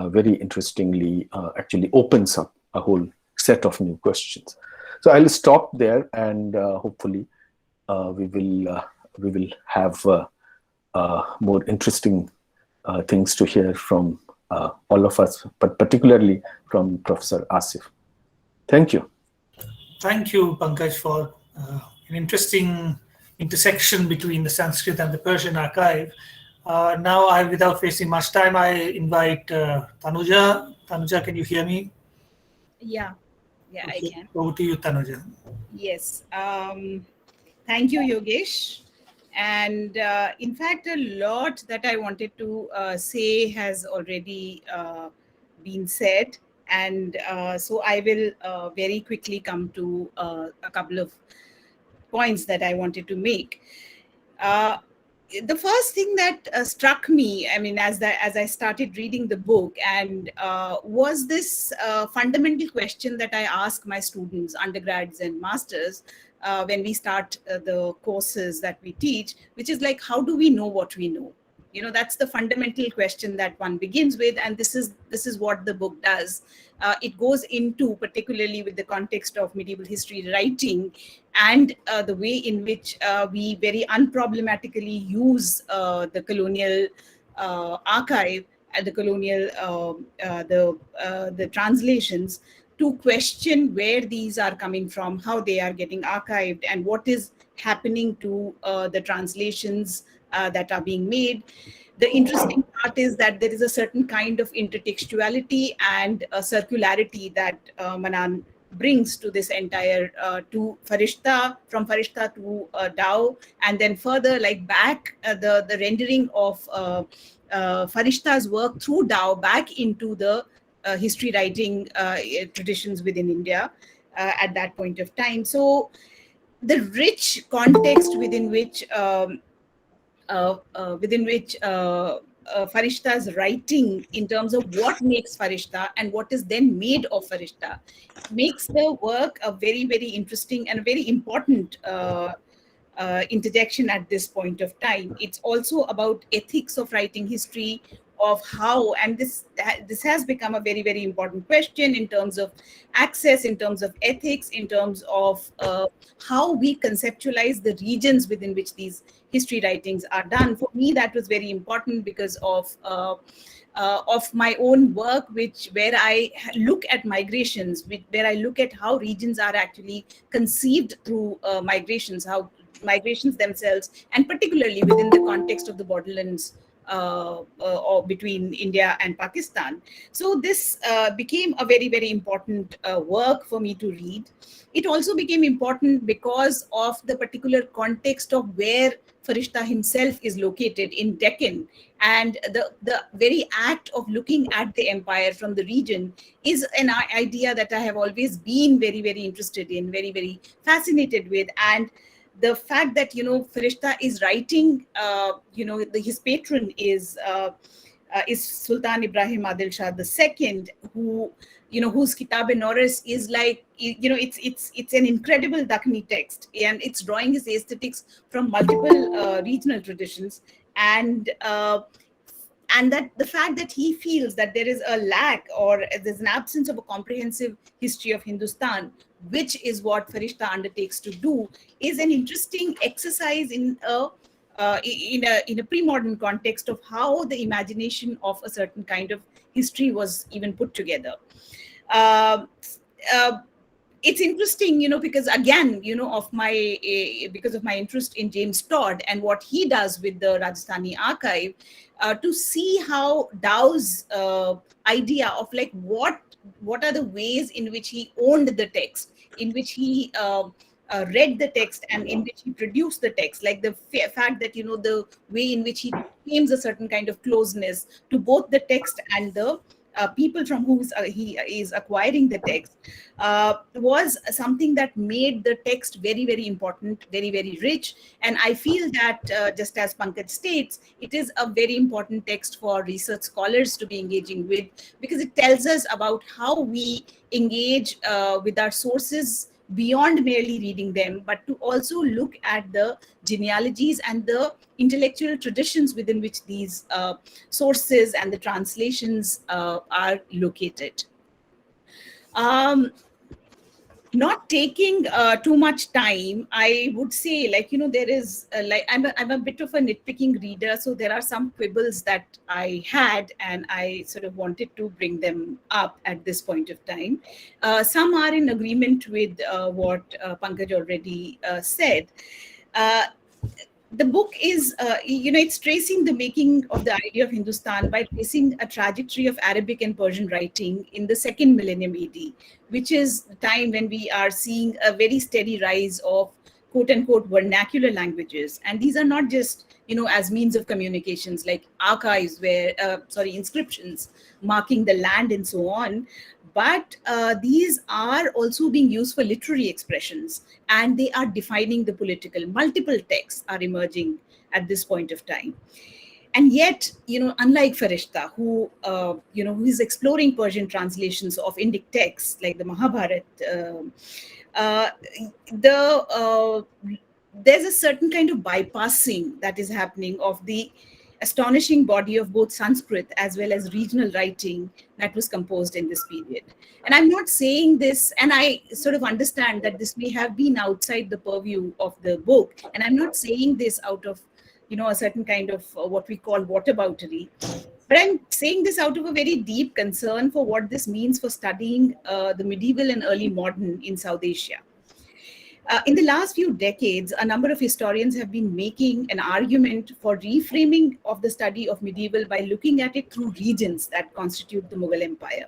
[SPEAKER 5] very interestingly actually opens up a whole set of new questions. So I'll stop there, and hopefully we will have more interesting things to hear from all of us, but particularly from Professor Asif. Thank you.
[SPEAKER 1] Thank you, Pankaj, for an interesting intersection between the Sanskrit and the Persian archive. Now, without wasting much time, I invite Tanuja. Tanuja, can you hear me?
[SPEAKER 6] Yeah, okay. I can.
[SPEAKER 1] Over to you, Tanuja.
[SPEAKER 6] Yes. Thank you, Yogesh. And in fact, a lot that I wanted to say has already been said. And so I will very quickly come to a couple of points that I wanted to make. The first thing that struck me, I mean, as I started reading the book, and was this fundamental question that I ask my students, undergrads and masters, when we start the courses that we teach, which is like, how do we know what we know? You know, that's the fundamental question that one begins with, and this is what the book does. It goes into, particularly with the context of medieval history writing, and the way in which we very unproblematically use the colonial archive and the colonial the translations to question where these are coming from, how they are getting archived, and what is happening to the translations that are being made. The interesting part is that there is a certain kind of intertextuality and a circularity that Manan brings to this entire to Farishta, from Farishta to Dao, and then further like back the rendering of Farishta's work through Dao back into the history writing traditions within India at that point of time. So the rich context within which Farishta's writing in terms of what makes Farishta and what is then made of Farishta makes the work a very, very interesting and a very important interjection at this point of time. It's also about ethics of writing history, of how, and this has become a very, very important question in terms of access, in terms of ethics, in terms of how we conceptualize the regions within which these history writings are done. For me, that was very important because of my own work, where I look at migrations, where I look at how regions are actually conceived through migrations, how migrations themselves, and particularly within the context of the borderlands or between India and Pakistan. So this became a very, very important work for me to read. It also became important because of the particular context of where Farishta himself is located in Deccan, and the very act of looking at the empire from the region is an idea that I have always been very, very interested in, very, very fascinated with. And the fact that Farishta is writing, his patron is Sultan Ibrahim Adil Shah II, whose Kitab-e-Norris is like, it's an incredible Dakhni text, and it's drawing his aesthetics from multiple regional traditions, and that the fact that he feels that there is a lack, or there's an absence of a comprehensive history of Hindustan, which is what Farishta undertakes to do, is an interesting exercise in a pre-modern context of how the imagination of a certain kind of history was even put together. It's interesting, because again, because of my interest in James Todd and what he does with the Rajasthani archive, to see how Dow's idea of like what are the ways in which he owned the text, in which he read the text, and in which he produced the text, like the fact that the way in which he claims a certain kind of closeness to both the text and the people from whom he is acquiring the text, was something that made the text very, very important, very, very rich. And I feel that, just as Pankaj states, it is a very important text for research scholars to be engaging with, because it tells us about how we engage with our sources beyond merely reading them, but to also look at the genealogies and the intellectual traditions within which these sources and the translations are located. Not taking too much time, I would say, there is I'm a bit of a nitpicking reader, so there are some quibbles that I had, and I sort of wanted to bring them up at this point of time. Some are in agreement with what Pankaj already said. The book is, it's tracing the making of the idea of Hindustan by tracing a trajectory of Arabic and Persian writing in the second millennium AD, which is the time when we are seeing a very steady rise of quote unquote vernacular languages. And these are not just, as means of communications like archives inscriptions marking the land and so on, but these are also being used for literary expressions, and they are defining the political. Multiple texts are emerging at this point of time. And yet, unlike Farishta, who is exploring Persian translations of Indic texts like the Mahabharata, there's a certain kind of bypassing that is happening of the astonishing body of both Sanskrit as well as regional writing that was composed in this period. And I'm not saying this, and I sort of understand that this may have been outside the purview of the book, and I'm not saying this out of a certain kind of what we call whataboutery, but I'm saying this out of a very deep concern for what this means for studying the medieval and early modern in South Asia. In the last few decades, a number of historians have been making an argument for reframing of the study of medieval by looking at it through regions that constitute the Mughal Empire.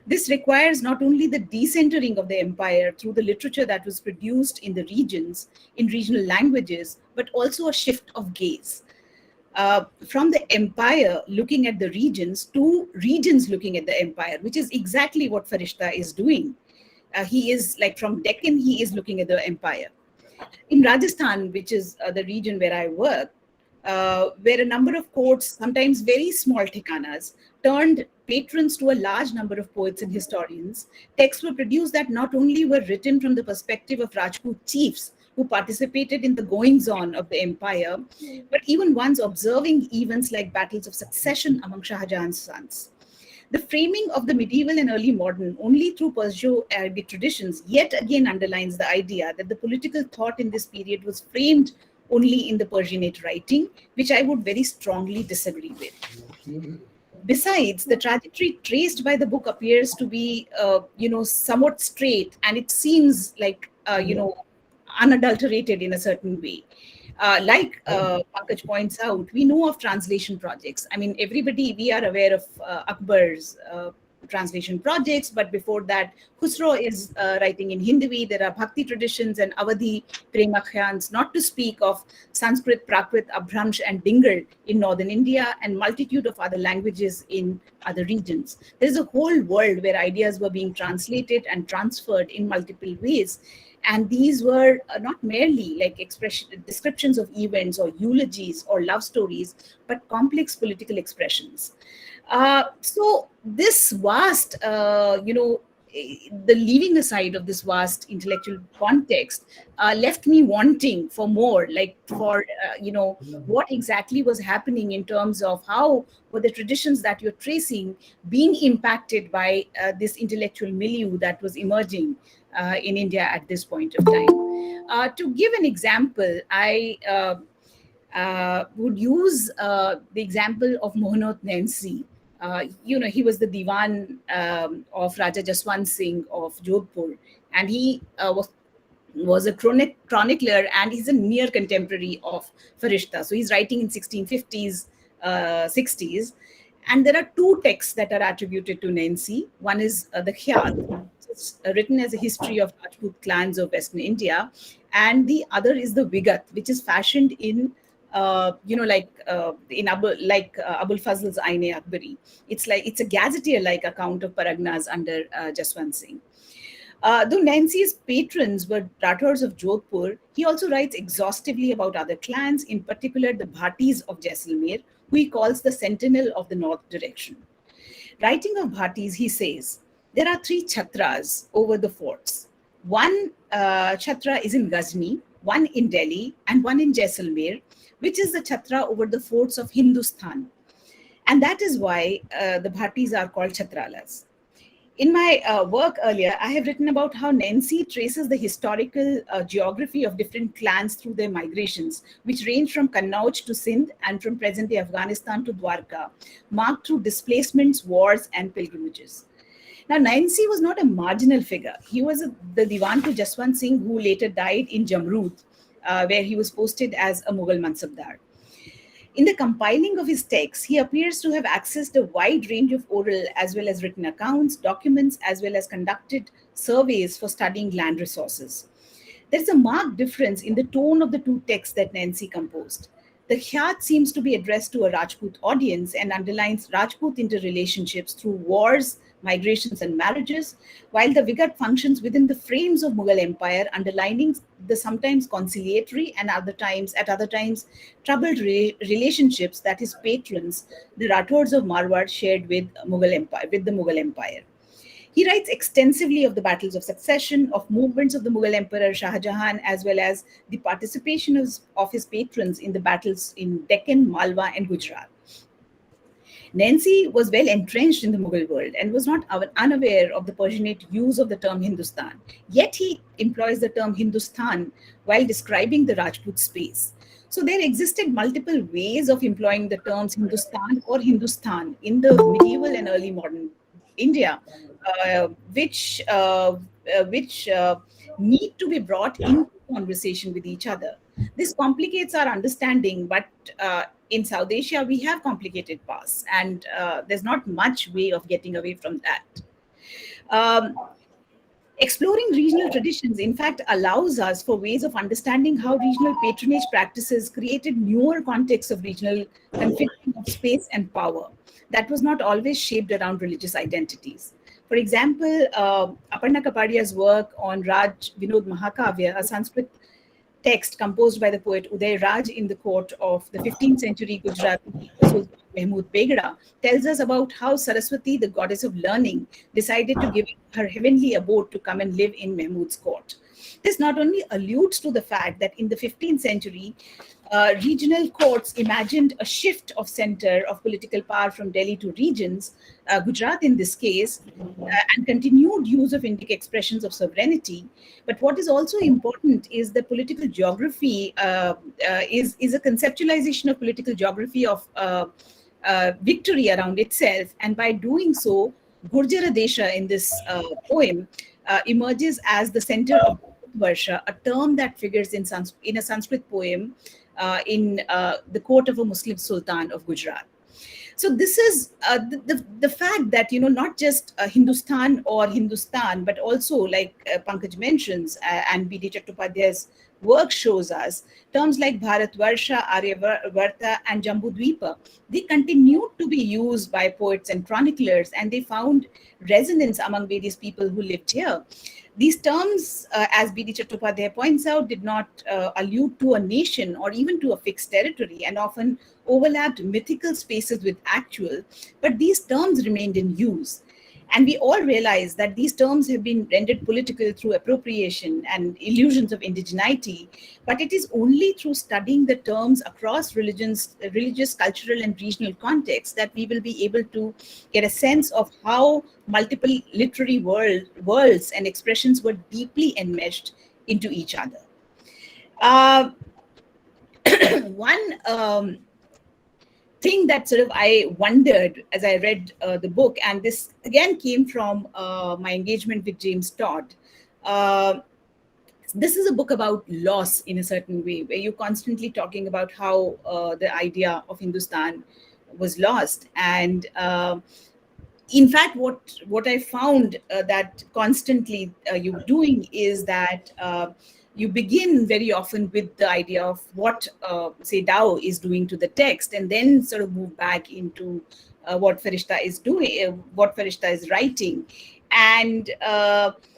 [SPEAKER 6] This requires not only the decentering of the empire through the literature that was produced in the regions, in regional languages, but also a shift of gaze. from the empire looking at the regions to regions looking at the empire, which is exactly what Farishta is doing. He is like from Deccan, he is looking at the empire. In Rajasthan, which is the region where I work, where a number of courts, sometimes very small thikanas, turned patrons to a large number of poets and historians, texts were produced that not only were written from the perspective of Rajput chiefs who participated in the goings-on of the empire, but even ones observing events like battles of succession among Shah Jahan's sons. The framing of the medieval and early modern only through Perso-Arabic traditions yet again underlines the idea that the political thought in this period was framed only in the Persianate writing, which I would very strongly disagree with. Besides, the trajectory traced by the book appears to be, somewhat straight, and it seems like, unadulterated in a certain way. Like Pankaj points out, we know of translation projects. I mean, we are aware of Akbar's translation projects, but before that, Khusro is writing in Hindi. There are Bhakti traditions and Awadhi Premakhyans, not to speak of Sanskrit, Prakrit, Abhramsh, and Dingal in northern India, and multitude of other languages in other regions. There's a whole world where ideas were being translated and transferred in multiple ways. And these were not merely like descriptions of events or eulogies or love stories, but complex political expressions. So this vast, the leaving aside of this vast intellectual context left me wanting for more, like for, what exactly was happening in terms of how were the traditions that you're tracing being impacted by this intellectual milieu that was emerging in India at this point of time. To give an example, I would use the example of Mohanot Nancy. He was the Diwan of Raja Jaswant Singh of Jodhpur, and he was a chronicler, and he's a near contemporary of Farishta. So he's writing in 1650s, 60s. And there are two texts that are attributed to Nancy. One is the Khyat, it's written as a history of Rajput clans of Western India. And the other is the Vigat, which is fashioned in in Abul Fazl's Aine Akbari. It's a gazetteer-like account of Paragnas under Jaswant Singh. Though Nancy's patrons were Rathors of Jodhpur, he also writes exhaustively about other clans, in particular the Bhatis of Jaisalmer, who he calls the sentinel of the north direction. Writing of Bhatis, he says, there are 3 chhatras over the forts. One chhatra is in Ghazni, one in Delhi, and one in Jaisalmer, which is the chhatra over the forts of Hindustan. And that is why the Bhatis are called chhatralas. In my work earlier, I have written about how Nancy traces the historical geography of different clans through their migrations, which range from Kannauj to Sindh and from present-day Afghanistan to Dwarka, marked through displacements, wars, and pilgrimages. Now, Nancy was not a marginal figure. He was the Diwan to Jaswant Singh, who later died in Jamrud, where he was posted as a Mughal Mansabdar. In the compiling of his texts, he appears to have accessed a wide range of oral as well as written accounts, documents, as well as conducted surveys for studying land resources. There is a marked difference in the tone of the 2 texts that Nancy composed. The Khyat seems to be addressed to a Rajput audience and underlines Rajput interrelationships through wars, migrations, and marriages, while the Vigat functions within the frames of Mughal Empire, underlining the sometimes conciliatory and at other times troubled relationships that his patrons, the Rathors of Marwar, shared with the Mughal Empire. He writes extensively of the battles of succession, of movements of the Mughal Emperor Shah Jahan, as well as the participation of his patrons in the battles in Deccan, Malwa, and Gujarat. Nancy was well entrenched in the Mughal world and was not unaware of the Persianate use of the term Hindustan. Yet he employs the term Hindustan while describing the Rajput space. So there existed multiple ways of employing the terms Hindustan or Hindustan in the medieval and early modern India, which need to be brought into conversation with each other. This complicates our understanding, but in South Asia, we have complicated pasts, and there's not much way of getting away from that. Exploring regional traditions, in fact, allows us for ways of understanding how regional patronage practices created newer contexts of regional conflicting of space and power that was not always shaped around religious identities. For example, Aparna Kapadia's work on Raj Vinod Mahakavya, a Sanskrit text composed by the poet Uday Raj in the court of the 15th century Gujarati Sultan Mahmud Begra, tells us about how Saraswati, the goddess of learning, decided to give her heavenly abode to come and live in Mahmud's court. This not only alludes to the fact that in the 15th century, regional courts imagined a shift of center of political power from Delhi to regions, Gujarat in this case, and continued use of Indic expressions of sovereignty. But what is also important is the political geography is a conceptualization of political geography of victory around itself. And by doing so, Gurjara Desha in this poem emerges as the center of Varsha, a term that figures in a Sanskrit poem in the court of a Muslim Sultan of Gujarat. So this is the fact that, not just Hindustan or Hindustan, but also, like Pankaj mentions, and B.D. Chattopadhyay's work shows us, terms like Bharatvarsha, Aryavarta, and Jambudvipa, they continued to be used by poets and chroniclers, and they found resonance among various people who lived here. These terms, as B.D. Chattopadhyay points out, did not allude to a nation or even to a fixed territory, and often overlapped mythical spaces with actual, but these terms remained in use. And we all realize that these terms have been rendered political through appropriation and illusions of indigeneity, but it is only through studying the terms across religious, cultural, and regional contexts that we will be able to get a sense of how multiple literary worlds and expressions were deeply enmeshed into each other. One thing that sort of I wondered as I read the book, and this again came from my engagement with James Todd. This is a book about loss in a certain way, where you're constantly talking about how the idea of Hindustan was lost. And in fact, what I found that constantly you're doing is that you begin very often with the idea of what, say, Tao is doing to the text, and then sort of move back into what Farishta is doing, what Farishta is writing. And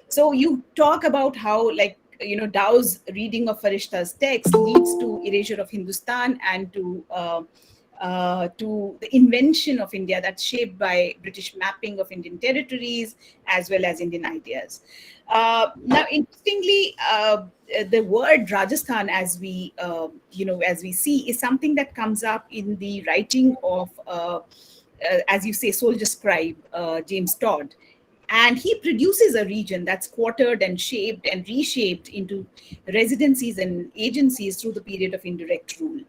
[SPEAKER 6] so you talk about how, like, Tao's reading of Farishta's text leads to erasure of Hindustan and to the invention of India that's shaped by British mapping of Indian territories as well as Indian ideas. Now, interestingly, the word Rajasthan, as we see, is something that comes up in the writing of, as you say, soldier scribe James Todd. And he produces a region that's quartered and shaped and reshaped into residencies and agencies through the period of indirect rule.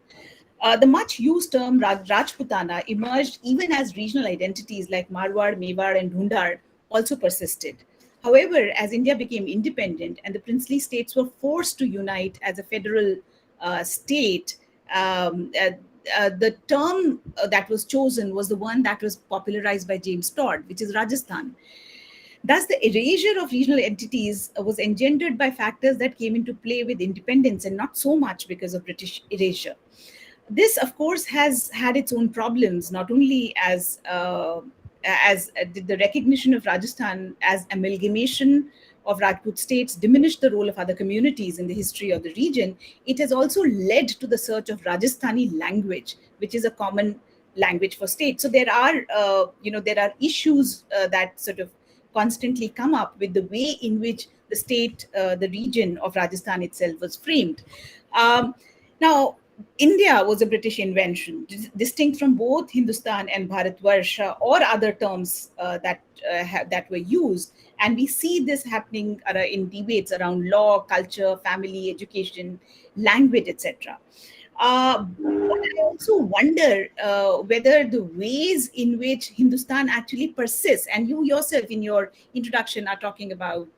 [SPEAKER 6] The much used term Rajputana emerged even as regional identities like Marwar, Mewar, and Dhundar also persisted. However, as India became independent and the princely states were forced to unite as a federal state, the term that was chosen was the one that was popularized by James Todd, which is Rajasthan. Thus, the erasure of regional entities was engendered by factors that came into play with independence and not so much because of British erasure. This, of course, has had its own problems, not only as the recognition of Rajasthan as amalgamation of Rajput states diminished the role of other communities in the history of the region. It has also led to the search of Rajasthani language, which is a common language for states. So there are issues that sort of constantly come up with the way in which the state, the region of Rajasthan itself was framed. Now, India was a British invention, distinct from both Hindustan and Bharatvarsha or other terms that were used. And we see this happening in debates around law, culture, family, education, language, etc. But I also wonder whether the ways in which Hindustan actually persists, and you yourself in your introduction are talking about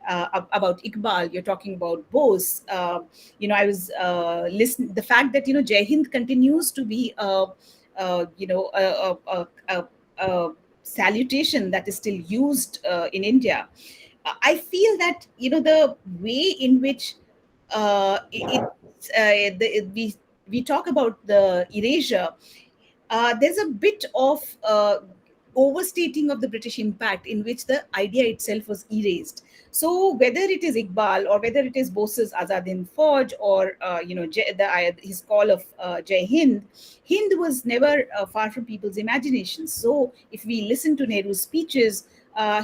[SPEAKER 6] Iqbal, you're talking about Bose. I was listening. The fact that Jai Hind continues to be a salutation that is still used in India. I feel that the way in which we talk about the erasure, there's a bit of overstating of the British impact in which the idea itself was erased. So whether it is Iqbal or whether it is Bose's Azadin Fauj or his call of Jai Hind, Hind was never far from people's imaginations. So if we listen to Nehru's speeches,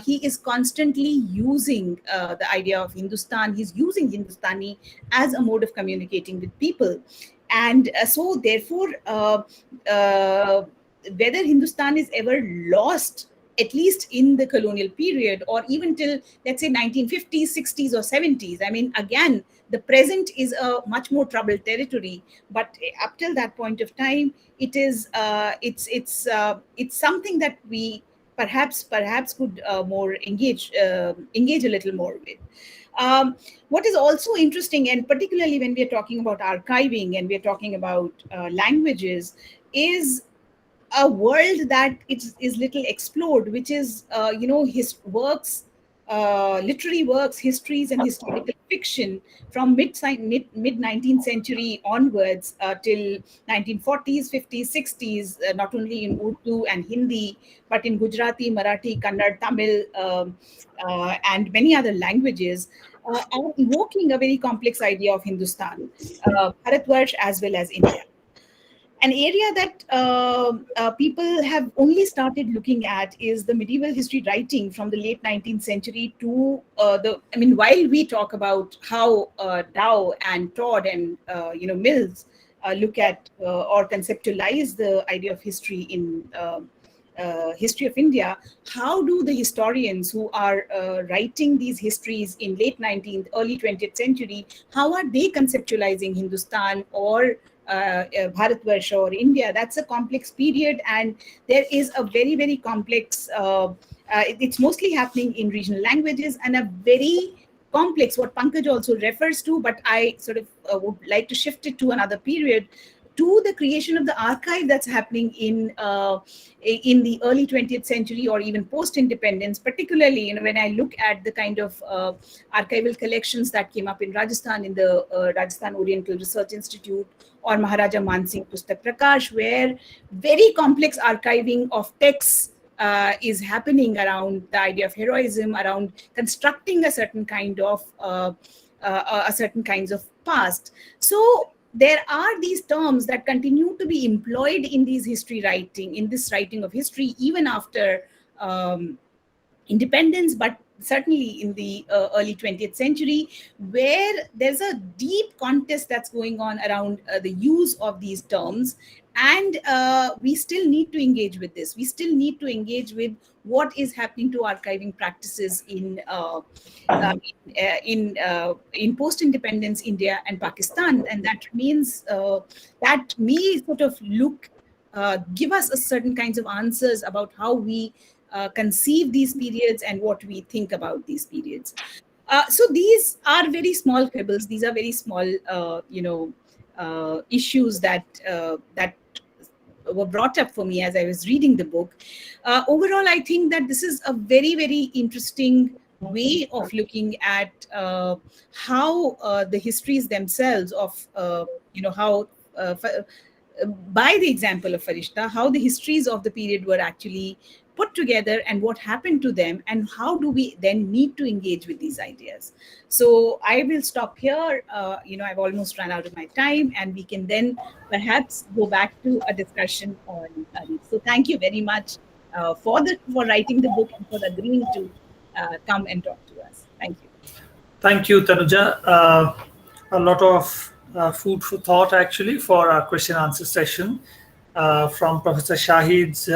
[SPEAKER 6] he is constantly using the idea of Hindustan. He's using Hindustani as a mode of communicating with people. And so therefore, whether Hindustan is ever lost, at least in the colonial period, or even till, let's say, 1950s, 60s, or 70s. I mean, again, the present is a much more troubled territory. But up till that point of time, it is it's something that we perhaps could more engage a little more with. What is also interesting, and particularly when we are talking about archiving and we are talking about languages, is a world that is little explored, which is his works, literary works, histories, and historical fiction from mid 19th century onwards till 1940s, 50s, 60s, not only in Urdu and Hindi, but in Gujarati, Marathi, Kannada, Tamil, and many other languages, are evoking a very complex idea of Hindustan, Bharatvarsh, as well as India. An area that people have only started looking at is the medieval history writing from the late 19th century to while we talk about how Dow and Todd and Mills look at or conceptualize the idea of history in history of India, how do the historians who are writing these histories in late 19th, early 20th century, how are they conceptualizing Hindustan or Bharatvarsha or India? That's a complex period, and there is a very, very complex, it's mostly happening in regional languages, and a very complex, what Pankaj also refers to, but I sort of would like to shift it to another period, to the creation of the archive that's happening in the early 20th century or even post-independence. Particularly, when I look at the kind of archival collections that came up in Rajasthan, in the Rajasthan Oriental Research Institute, or Maharaja Mansingh Pustak Prakash, where very complex archiving of texts is happening around the idea of heroism, around constructing a certain kind of a certain kinds of past. So there are these terms that continue to be employed in these history writing, in this writing of history, even after independence, but certainly in the early 20th century, where there's a deep contest that's going on around the use of these terms. And we still need to engage with this. We still need to engage with what is happening to archiving practices in post-independence India and Pakistan, and that means that may sort of give us a certain kinds of answers about how we conceive these periods and what we think about these periods. So these are very small quibbles. These are very small, issues that were brought up for me as I was reading the book. Overall, I think that this is a very, very interesting way of looking at how the histories themselves of, how, by the example of Farishta, how the histories of the period were actually put together and what happened to them, and how do we then need to engage with these ideas. So I will stop here. I've almost run out of my time, and we can then perhaps go back to a discussion on this. So thank you very much for writing the book and for agreeing to come and talk to us. Thank you.
[SPEAKER 1] Thank you, Tanuja. A lot of food for thought, actually, for our question answer session from Professor Shahid's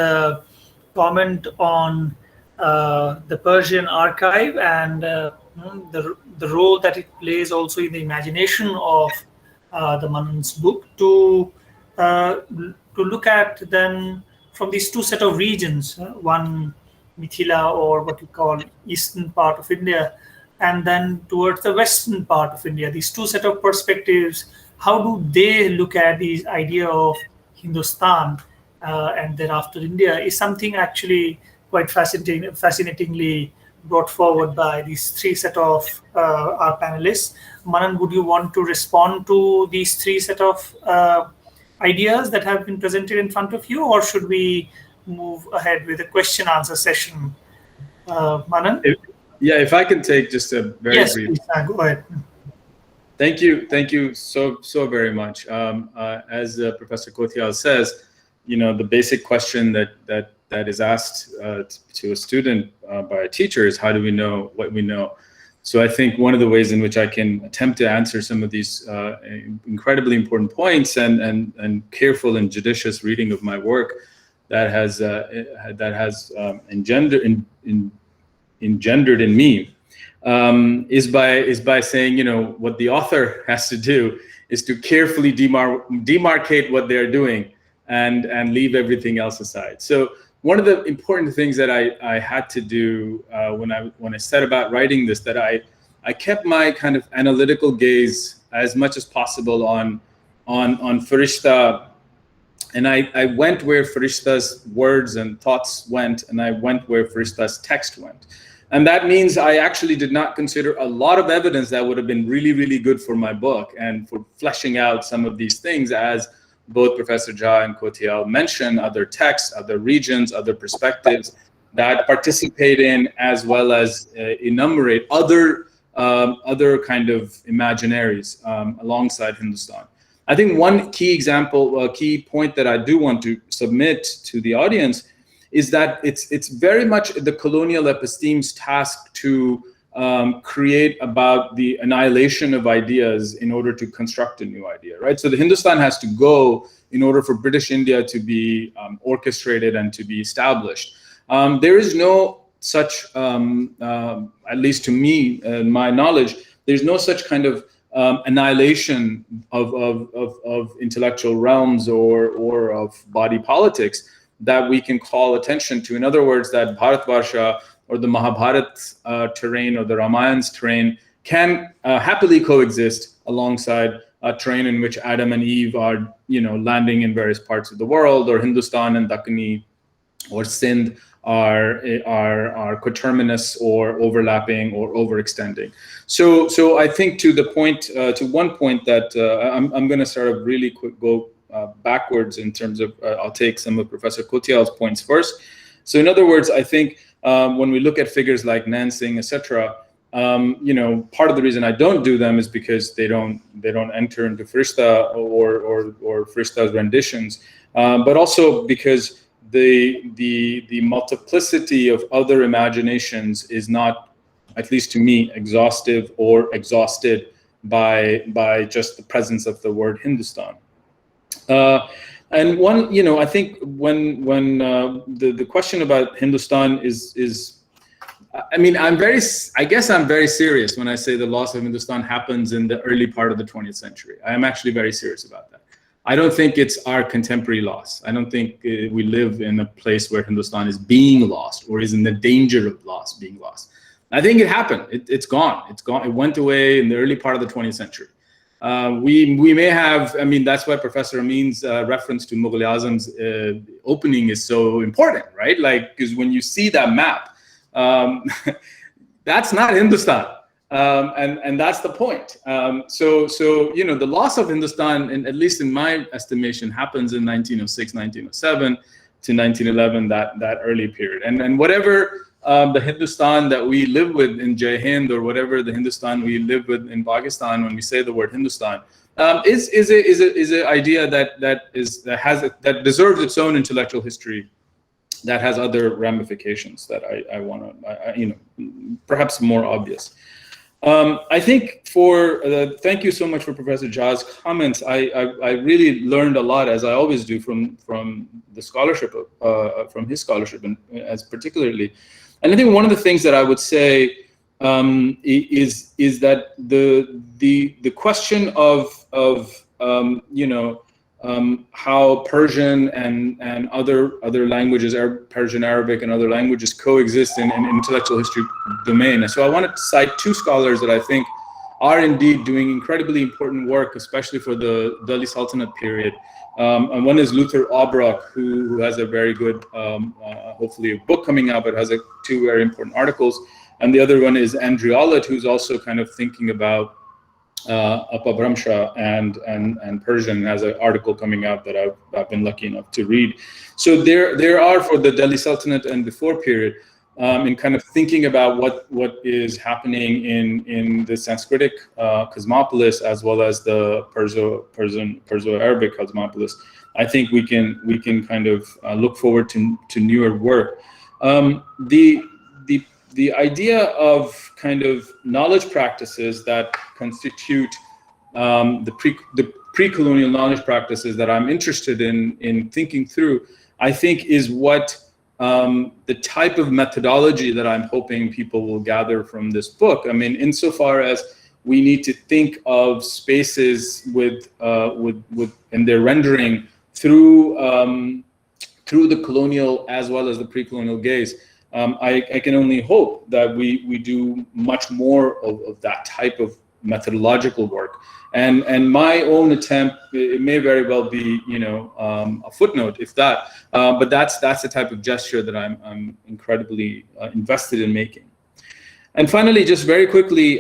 [SPEAKER 1] comment on the Persian archive and the role that it plays also in the imagination of the Manan's book, to look at then from these two set of regions, one Mithila, or what we call eastern part of India, and then towards the western part of India. These two set of perspectives, how do they look at the idea of Hindustan and thereafter India, is something actually quite fascinatingly brought forward by these three set of our panelists. Manan, would you want to respond to these three set of ideas that have been presented in front of you, or should we move ahead with a question answer session? Manan?
[SPEAKER 3] If I can take just a very brief.
[SPEAKER 1] Please, go ahead.
[SPEAKER 3] Thank you so very much. As Professor Kotial says, the basic question that is asked to a student by a teacher is, how do we know what we know? So I think one of the ways in which I can attempt to answer some of these incredibly important points and careful and judicious reading of my work that has engendered in me is by saying, what the author has to do is to carefully demarcate what they're doing and leave everything else aside. So one of the important things that I had to do when I set about writing this, that I kept my kind of analytical gaze as much as possible on Farishta, and I went where Farishta's words and thoughts went, and I went where Farishta's text went. And that means I actually did not consider a lot of evidence that would have been really, really good for my book and for fleshing out some of these things, as both Professor Jha and Kotial mentioned, other texts, other regions, other perspectives that participate in, as well as enumerate other kind of imaginaries alongside Hindustan. I think one key example, key point that I do want to submit to the audience is that it's very much the colonial episteme's task to create about the annihilation of ideas in order to construct a new idea, right? So the Hindustan has to go in order for British India to be orchestrated and to be established. There is no such, at least to me, my knowledge, there's no such kind of annihilation of intellectual realms or of body politics that we can call attention to. In other words, that Bharatvarsha or the Mahabharat terrain or the Ramayan's terrain can happily coexist alongside a terrain in which Adam and Eve are, landing in various parts of the world, or Hindustan and Dakkani or Sindh are coterminous or overlapping or overextending. So I think to the point, to one point that I'm going to sort of really quick go backwards in terms of, I'll take some of Professor Kotial's points first. So in other words, I think when we look at figures like Nansing, etc., part of the reason I don't do them is because they don't enter into Farishta or Farishta's renditions, but also because the multiplicity of other imaginations is not, at least to me, exhaustive or exhausted by just the presence of the word Hindustan. And one, I think when the question about Hindustan is, I guess I'm very serious when I say the loss of Hindustan happens in the early part of the 20th century. I am actually very serious about that. I don't think it's our contemporary loss. I don't think we live in a place where Hindustan is being lost or is in the danger of being lost. I think it happened. It's gone. It's gone. It went away in the early part of the 20th century. We may have, that's why Professor Amin's reference to Mughal Azam's opening is so important, right? Like, because when you see that map, that's not Hindustan. And that's the point. So the loss of Hindustan, at least in my estimation, happens in 1906, 1907 to 1911, that early period. And whatever the Hindustan that we live with in Jai Hind, or whatever the Hindustan we live with in Pakistan when we say the word Hindustan, is an idea that deserves its own intellectual history, that has other ramifications that I want to, perhaps more obvious. I think thank you so much for Professor Jha's comments. I really learned a lot, as I always do, from the scholarship, from his scholarship, and as particularly. And I think one of the things that I would say is that the question of how Persian and other languages, Persian, Arabic, and other languages coexist in an intellectual history domain. And so I wanted to cite two scholars that I think are indeed doing incredibly important work, especially for the Delhi Sultanate period. And one is Luther Albrook, who has a very good, hopefully a book coming out, but has two very important articles. and the other one is Andrew Ollett, who's also kind of thinking about Apabhramsha and Persian, has an article coming out that I've been lucky enough to read. So there are, for the Delhi Sultanate and before period, in kind of thinking about what is happening in the Sanskritic cosmopolis as well as the Perso-Arabic cosmopolis. I think we can kind of look forward to newer work. The idea of kind of knowledge practices that constitute the pre-colonial knowledge practices that I'm interested in thinking through, I think is what the type of methodology that I'm hoping people will gather from this book. I mean, insofar as we need to think of spaces with and their rendering through the colonial as well as the pre-colonial gaze. I can only hope that we do much more of that type of methodological work. And my own attempt, it may very well be, a footnote, if that, but that's the type of gesture that I'm incredibly invested in making. And finally, just very quickly,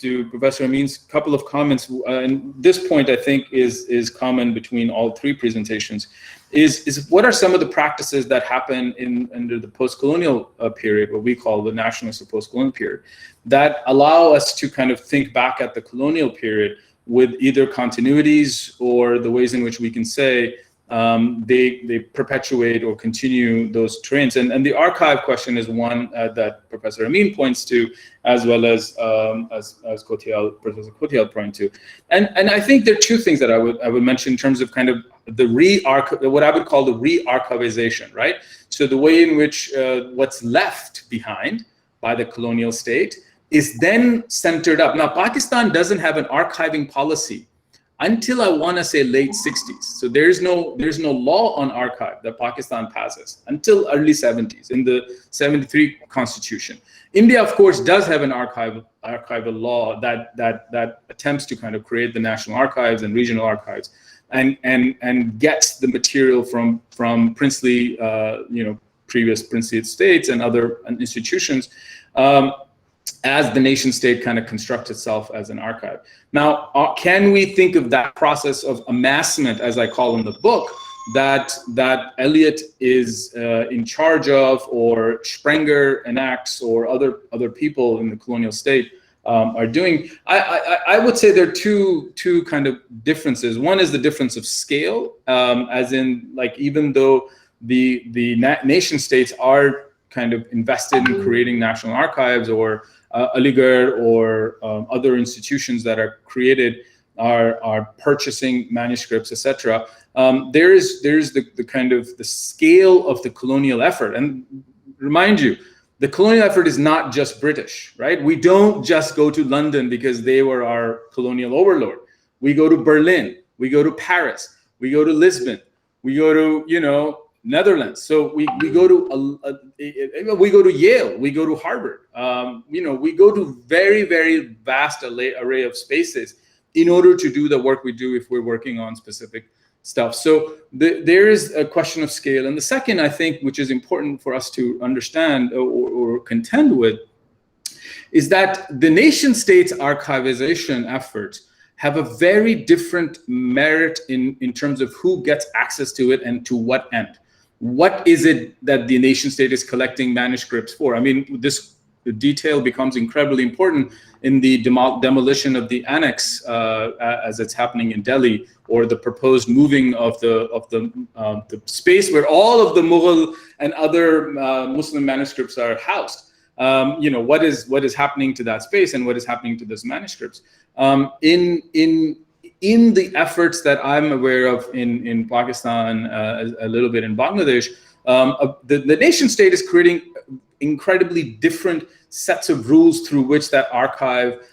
[SPEAKER 3] to Professor Amin's couple of comments, and this point I think is common between all three presentations, is what are some of the practices that happen under the post-colonial period, what we call the nationalist or post-colonial period, that allow us to kind of think back at the colonial period with either continuities or the ways in which we can say they perpetuate or continue those trends. And the archive question is one that Professor Amin points to, as well as Professor Kotial pointed to. And I think there are two things that I would mention in terms of kind of what I would call the re-archivization, right? So the way in which what's left behind by the colonial state is then centered up. Now, Pakistan doesn't have an archiving policy until I want to say late 60s. So there's no law on archive that Pakistan passes until early 70s in the 73 constitution. India, of course, does have an archival law that attempts to kind of create the national archives and regional archives and gets the material from princely, previous princely states and other institutions as the nation state kind of constructs itself as an archive. Now, can we think of that process of amassment, as I call in the book, that Eliot is in charge of, or Sprenger enacts, or other people in the colonial state are doing? I would say there are two kind of differences. One is the difference of scale, as in, like, even though the nation states are kind of invested in creating national archives, or Aligarh or other institutions that are created are purchasing manuscripts, etc. There's the kind of the scale of the colonial effort. And remind you, the colonial effort is not just British, right? We don't just go to London because they were our colonial overlord. We go to Berlin, we go to Paris, we go to Lisbon, we go to, Netherlands. So we go to Yale, we go to Harvard. We go to very, very vast array of spaces in order to do the work we do if we're working on specific stuff. So there is a question of scale. And the second, I think, which is important for us to understand or contend with, is that the nation state's archivization efforts have a very different merit in terms of who gets access to it and to what end. What is it that the nation state is collecting manuscripts for? I mean, this detail becomes incredibly important in the demolition of the annex as it's happening in Delhi, or the proposed moving of the space where all of the Mughal and other Muslim manuscripts are housed. What is happening to that space, and what is happening to those manuscripts? In the efforts that I'm aware of in Pakistan, a little bit in Bangladesh, the nation state is creating incredibly different sets of rules through which that archive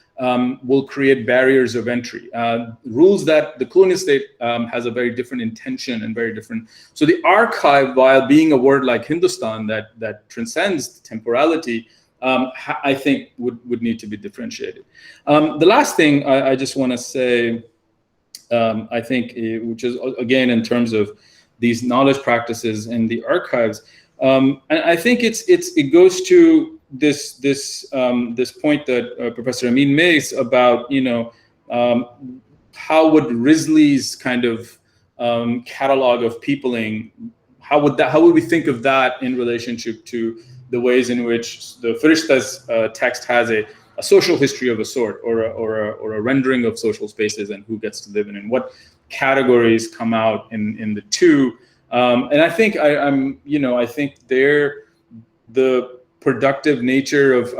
[SPEAKER 3] will create barriers of entry. Rules that the colonial state has a very different intention and very different. So the archive, while being a word like Hindustan that transcends temporality, I think would need to be differentiated. The last thing I just want to say, I think, which is again in terms of these knowledge practices in the archives, And I think it goes to this point that Professor Amin makes about, how would Risley's kind of catalog of peopling, how would we think of that in relationship to the ways in which the Farishta's text has a social history of a sort, or a rendering of social spaces and who gets to live in, and what categories come out in the two. And I think I think the productive nature of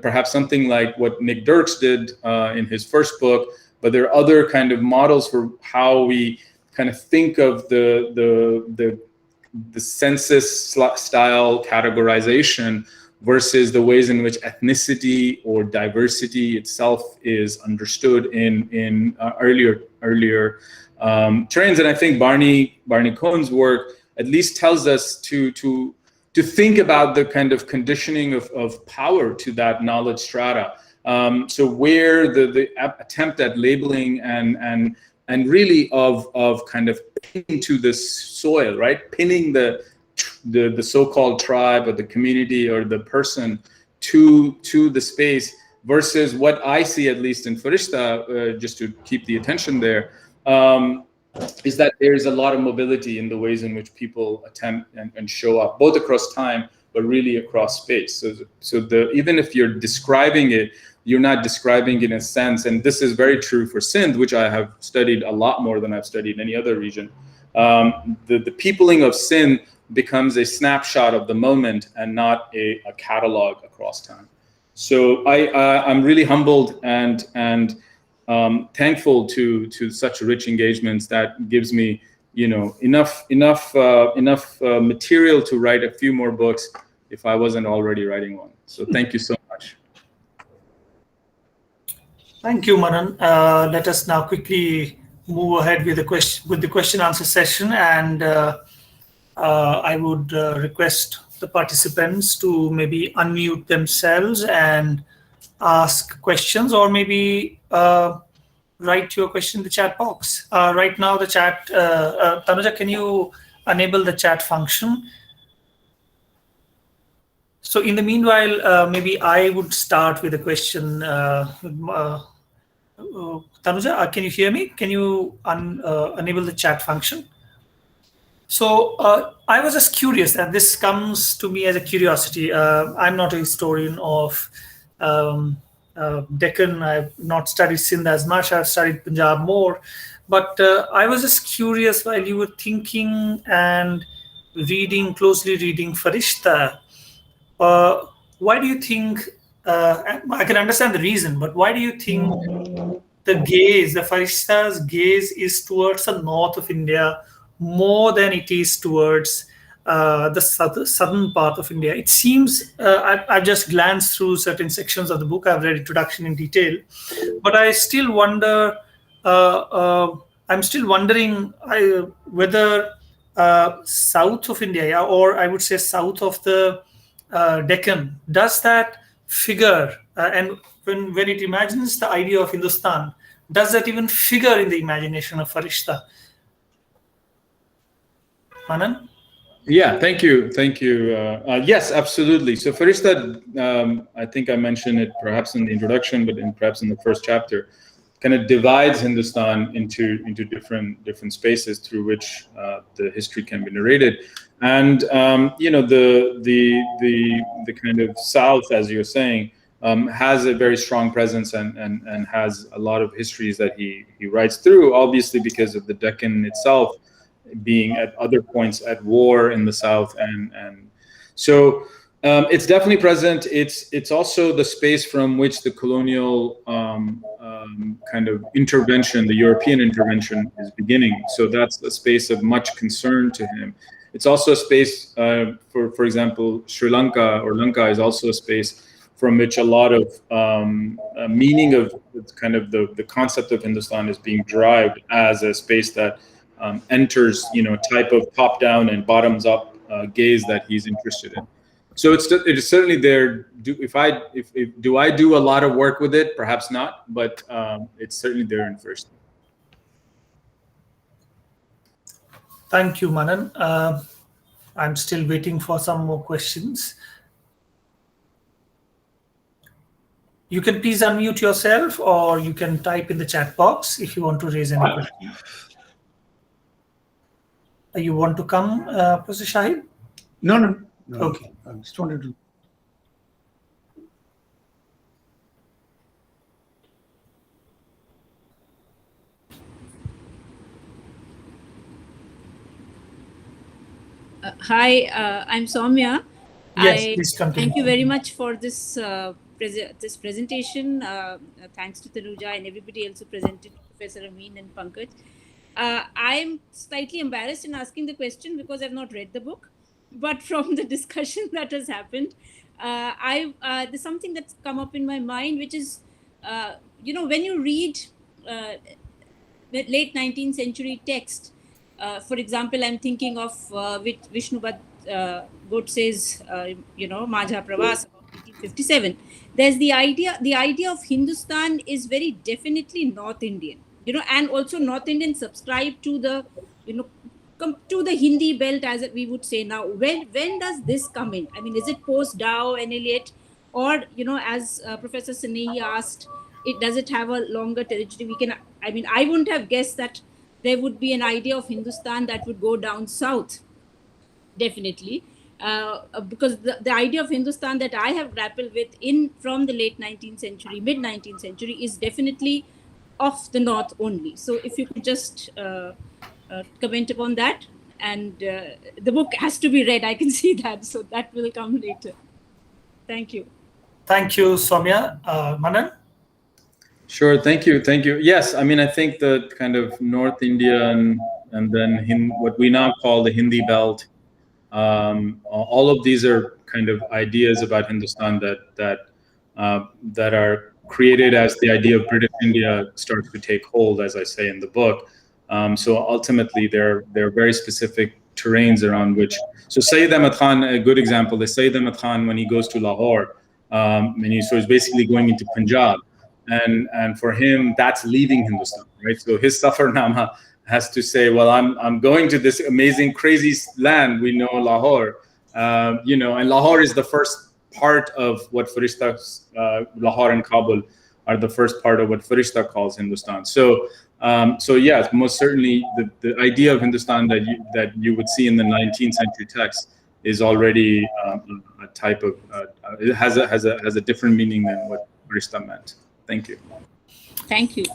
[SPEAKER 3] perhaps something like what Nick Dirks did in his first book, but there are other kind of models for how we kind of think of the census style categorization versus the ways in which ethnicity or diversity itself is understood in earlier terrains. And I think Barney Cohen's work at least tells us to think about the kind of conditioning of power to that knowledge strata. So where the attempt at labeling and really of kind of pinning to the soil, right? Pinning the so-called tribe or the community or the person to the space, versus what I see, at least in Farishta, just to keep the attention there, is that there's a lot of mobility in the ways in which people attempt and show up, both across time, but really across space. So even if you're describing it, you're not describing it in a sense, and this is very true for Sindh, which I have studied a lot more than I've studied any other region. The peopling of Sindh becomes a snapshot of the moment and not a catalog across time. So I'm really humbled and thankful to such rich engagements that gives me enough material to write a few more books if I wasn't already writing one. So thank you so much.
[SPEAKER 1] Thank you, Manan. Let us now quickly move ahead with the question answer session, and I would request the participants to maybe unmute themselves and ask questions, or maybe write your question in the chat box. Right now, the chat, Tanuja, can you enable the chat function? So in the meanwhile, maybe I would start with a question. Tanuja, can you hear me? Can you enable the chat function? So I was just curious, that this comes to me as a curiosity. I'm not a historian of Deccan. I've not studied Sindh as much. I've studied Punjab more. But I was just curious, while you were thinking and closely reading Farishta, why do you think, I can understand the reason, but why do you think the Farishta's gaze is towards the north of India more than it is towards the southern part of India? It seems, I've just glanced through certain sections of the book. I've read introduction in detail, but I still wonder, I'm still wondering whether south of India, or I would say south of the Deccan, does that figure, and when it imagines the idea of Hindustan, does that even figure in the imagination of Farishta? Manan?
[SPEAKER 3] Yeah, thank you. Yes, absolutely. So Farishta, I think I mentioned it perhaps in the introduction, but perhaps in the first chapter, kind of divides Hindustan into different spaces through which the history can be narrated. And the kind of south, as you're saying, has a very strong presence and has a lot of histories that he writes through, obviously because of the Deccan itself being at other points at war in the south, and so it's definitely present. It's also the space from which the colonial kind of intervention, the European intervention, is beginning. So that's a space of much concern to him. It's also a space, for example, Sri Lanka or Lanka is also a space from which a lot of meaning of kind of the concept of Hindustan is being derived as a space that enters, type of top-down and bottoms-up gaze that he's interested in. So it is certainly there. Do I do a lot of work with it? Perhaps not, but it's certainly there in first.
[SPEAKER 1] Thank you, Manan. I'm still waiting for some more questions. You can please unmute yourself, or you can type in the chat box if you want to raise any question. You want to come, Professor Shahid?
[SPEAKER 4] No.
[SPEAKER 1] Okay.
[SPEAKER 4] I just wanted to.
[SPEAKER 7] Hi, I'm Soumya.
[SPEAKER 1] Yes, please continue.
[SPEAKER 7] Thank you very much for this this presentation. Thanks to Tanuja and everybody else who presented, Professor Amin and Pankaj. I'm slightly embarrassed in asking the question because I've not read the book, but from the discussion that has happened, there's something that's come up in my mind, which is, when you read late 19th century text, for example, I'm thinking of Vishnubad Godse's, Majha Pravas, about 1857. There's the idea of Hindustan is very definitely North Indian, and also North Indian subscribe to the, to the Hindi belt, as we would say now. When does this come in? I mean, is it post Dow and Eliot, or as Professor Sanehi asked, does it have a longer territory? I wouldn't have guessed that there would be an idea of Hindustan that would go down south, definitely, because the idea of Hindustan that I have grappled with from the late 19th century, mid 19th century, is definitely of the north only. So if you could just comment upon that. And the book has to be read, I can see that, so that will come later. Thank you.
[SPEAKER 1] Thank you, Soumya. Manan?
[SPEAKER 3] Sure, thank you. Yes, I think the kind of North Indian and then what we now call the Hindi belt, all of these are kind of ideas about Hindustan that are created as the idea of British India starts to take hold, as I say in the book. So ultimately, they're very specific terrains around which. So Sayyid Ahmad Khan, a good example is Sayyid Ahmad Khan when he goes to Lahore, and he's basically going into Punjab. And for him, that's leaving Hindustan, right? So his Safarnama has to say, well, I'm going to this amazing, crazy land we know, Lahore, and Lahore is the first part of what Farishta, Lahore and Kabul are the first part of what Farishta calls Hindustan. So yes, most certainly the idea of Hindustan that you would see in the 19th century text is already a type of it has a different meaning than what Farishta meant. Thank you.
[SPEAKER 7] Thank you.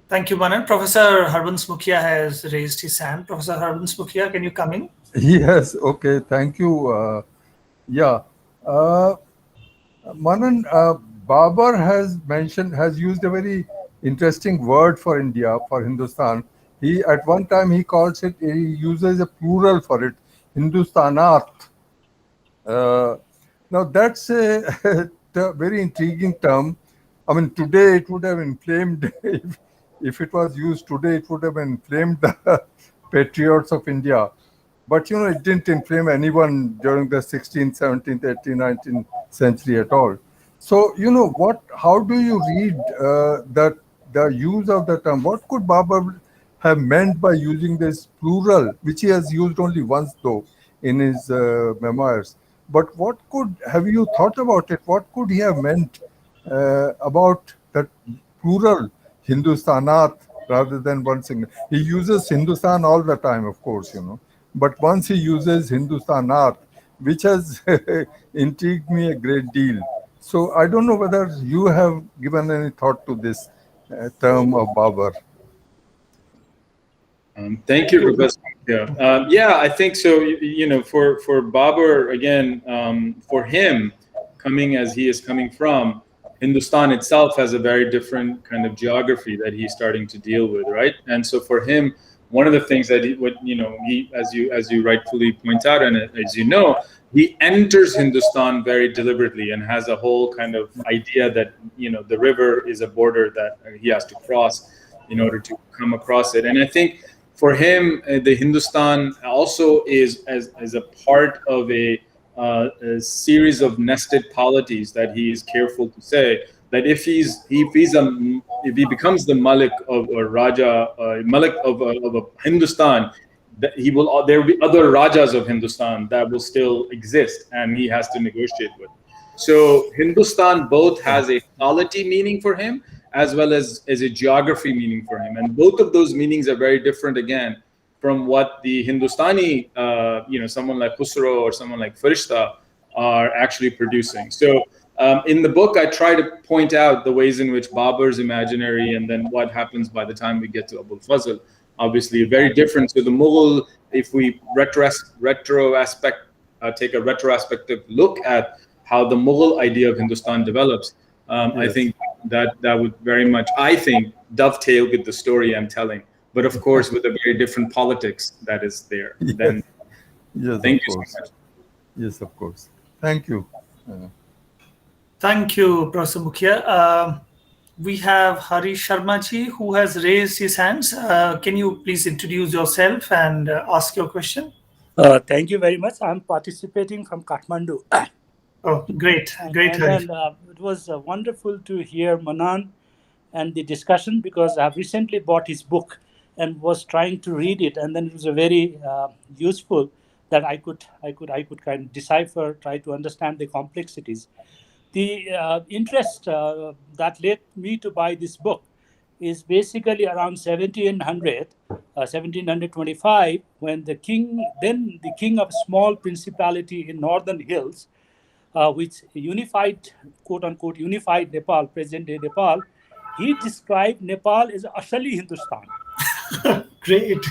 [SPEAKER 1] Thank you, Manan. Professor Harbans Mukhia has raised his hand. Professor Harbans Mukhia, can you come in?
[SPEAKER 8] Yes, okay, thank you. Manan, Babar has used a very interesting word for India, for Hindustan. At one time he uses a plural for it, Hindustanat. Now that's a very intriguing term. Today it would have inflamed, if it was used today, it would have inflamed the patriots of India. But, it didn't inflame anyone during the 16th, 17th, 18th, 19th century at all. So, how do you read the use of the term? What could Babar have meant by using this plural, which he has used only once, though, in his memoirs? But have you thought about it? What could he have meant about that plural, Hindustanat, rather than one single? He uses Hindustan all the time, of course, But once he uses Hindustanat, which has intrigued me a great deal. So I don't know whether you have given any thought to this term of Babar.
[SPEAKER 3] Thank you, Professor. Yeah, I think so. For Babar, again, for him, coming as he is coming from, Hindustan itself has a very different kind of geography that he's starting to deal with, right? And so for him, one of the things that he, as you rightfully point out, and as you know, he enters Hindustan very deliberately and has a whole kind of idea that the river is a border that he has to cross in order to come across it. And I think for him, the Hindustan also is as a part of a series of nested polities that he is careful to say that if he becomes the Malik of a Raja, Malik of a Hindustan, there will be other Rajas of Hindustan that will still exist, and he has to negotiate with. So Hindustan both has a polity meaning for him as well as a geography meaning for him, and both of those meanings are very different again from what the Hindustani, someone like Khusro or someone like Farishta are actually producing. So in the book, I try to point out the ways in which Babur's imaginary and then what happens by the time we get to Abul Fazl, obviously very different. So the Mughal, if we take a retrospective look at how the Mughal idea of Hindustan develops, I think that would very much, dovetail with the story I'm telling. But of course, with a very different politics that is there.
[SPEAKER 8] Yes.
[SPEAKER 3] Then,
[SPEAKER 8] Yes,
[SPEAKER 3] thank
[SPEAKER 8] of
[SPEAKER 3] you so
[SPEAKER 8] course.
[SPEAKER 3] much.
[SPEAKER 8] Yes, of course. Thank you.
[SPEAKER 1] Thank you, Professor Mukhia. We have Hari Sharmaji who has raised his hands. Can you please introduce yourself and ask your question?
[SPEAKER 9] Thank you very much. I'm participating from Kathmandu.
[SPEAKER 1] Oh, great, great, Hari.
[SPEAKER 9] And it was wonderful to hear Manan and the discussion, because I've recently bought his book and was trying to read it, and then it was a very useful that I could kind of decipher, try to understand the complexities. The interest that led me to buy this book is basically around 1725, when the king of a small principality in northern hills, which unified, quote unquote, unified Nepal, present day Nepal, he described Nepal as Asali Hindustan.
[SPEAKER 1] Great.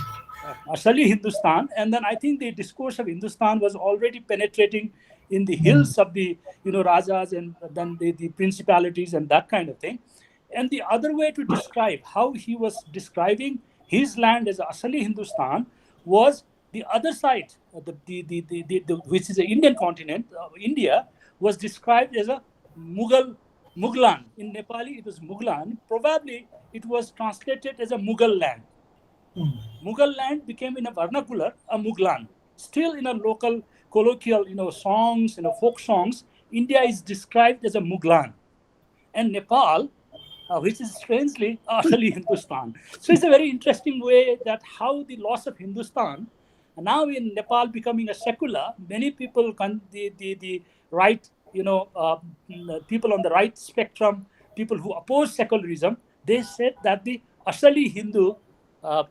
[SPEAKER 9] Asali Hindustan. And then I think the discourse of Hindustan was already penetrating in the hills of the Rajas and then the principalities and that kind of thing. And the other way to describe how he was describing his land as Asali Hindustan was the other side, which is the Indian continent, India, was described as a Mughlan. In Nepali, it was Mughlan. Probably it was translated as a Mughal land. Mughal land became in a vernacular a Mughlan. Still in a local colloquial, songs, folk songs, India is described as a Mughlan. And Nepal, which is strangely Asali Hindustan. So it's a very interesting way that how the loss of Hindustan, now in Nepal becoming a secular, many people, the right, people on the right spectrum, people who oppose secularism, they said that the Asali Hindu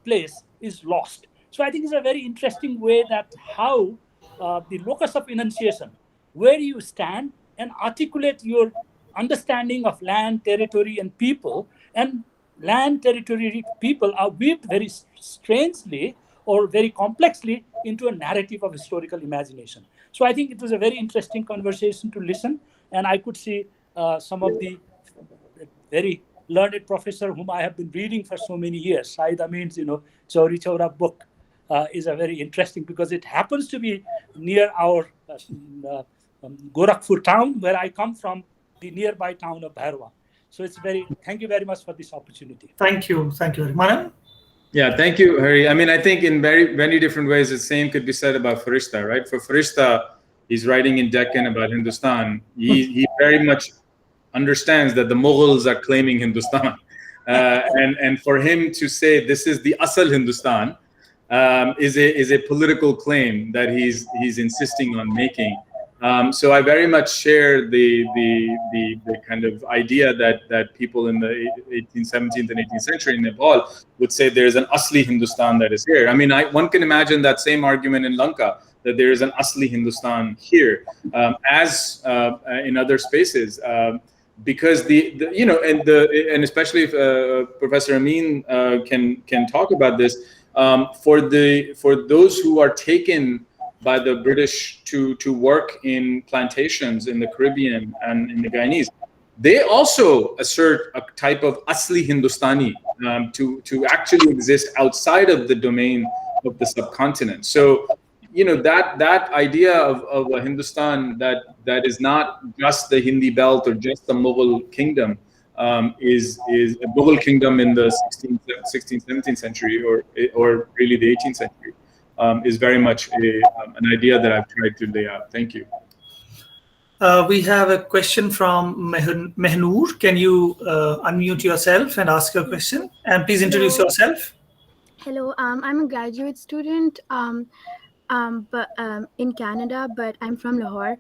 [SPEAKER 9] place is lost. So I think it's a very interesting way that how the locus of enunciation, where you stand and articulate your understanding of land, territory, and people, and land, territory, people are weaved very strangely or very complexly into a narrative of historical imagination. So I think it was a very interesting conversation to listen, and I could see some of the very learned professor whom I have been reading for so many years, Said Amin's, Chauri Chaura book is a very interesting, because it happens to be near our Gorakhpur town, where I come from, the nearby town of Bhairwa. So thank you very much for this opportunity.
[SPEAKER 1] Thank you, Hari. Manan?
[SPEAKER 3] Yeah, thank you, Hari. I mean, I think in very, many different ways, the same could be said about Farishta, right? For Farishta, he's writing in Deccan about Hindustan. He very much understands that the Mughals are claiming Hindustan. And for him to say this is the Asal Hindustan is a political claim that he's insisting on making. So I very much share the kind of idea that people in the 17th and 18th century in Nepal would say there's an Asli Hindustan that is here. I mean, one can imagine that same argument in Lanka, that there is an Asli Hindustan here, as in other spaces. Because and especially if Professor Amin can talk about this, for those who are taken by the British to work in plantations in the Caribbean and in the Guyanese, they also assert a type of Asli Hindustani to actually exist outside of the domain of the subcontinent. So, that idea of a Hindustan that is not just the Hindi belt or just the Mughal kingdom is a Mughal kingdom in the 16th, 17th century or really the 18th century. Is very much an idea that I've tried to lay out. Thank you.
[SPEAKER 1] We have a question from Mehnur. Can you unmute yourself and ask your question? And please introduce yourself.
[SPEAKER 10] Hello, I'm a graduate student in Canada, but I'm from Lahore.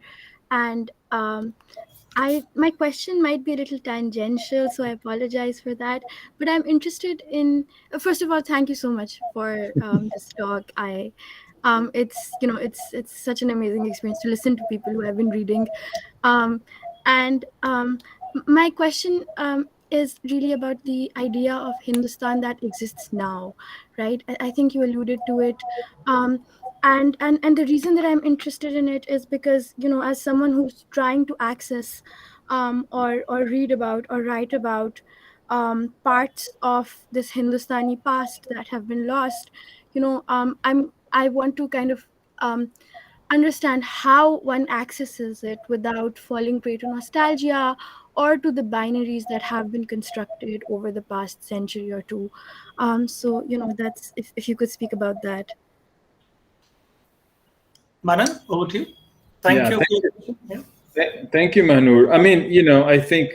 [SPEAKER 10] And my question might be a little tangential, so I apologize for that. But I'm interested in, first of all, thank you so much for this talk. It's such an amazing experience to listen to people who have been reading. And my question is really about the idea of Hindustan that exists now, right? I think you alluded to it. And the reason that I'm interested in it is because, as someone who's trying to access or read about or write about parts of this Hindustani past that have been lost, I want to kind of understand how one accesses it without falling prey to nostalgia or to the binaries that have been constructed over the past century or two. So, that's if you could speak about that.
[SPEAKER 1] Manan, over to you.
[SPEAKER 3] Yeah,
[SPEAKER 1] Thank you.
[SPEAKER 3] thank you, Mahnur. I mean, I think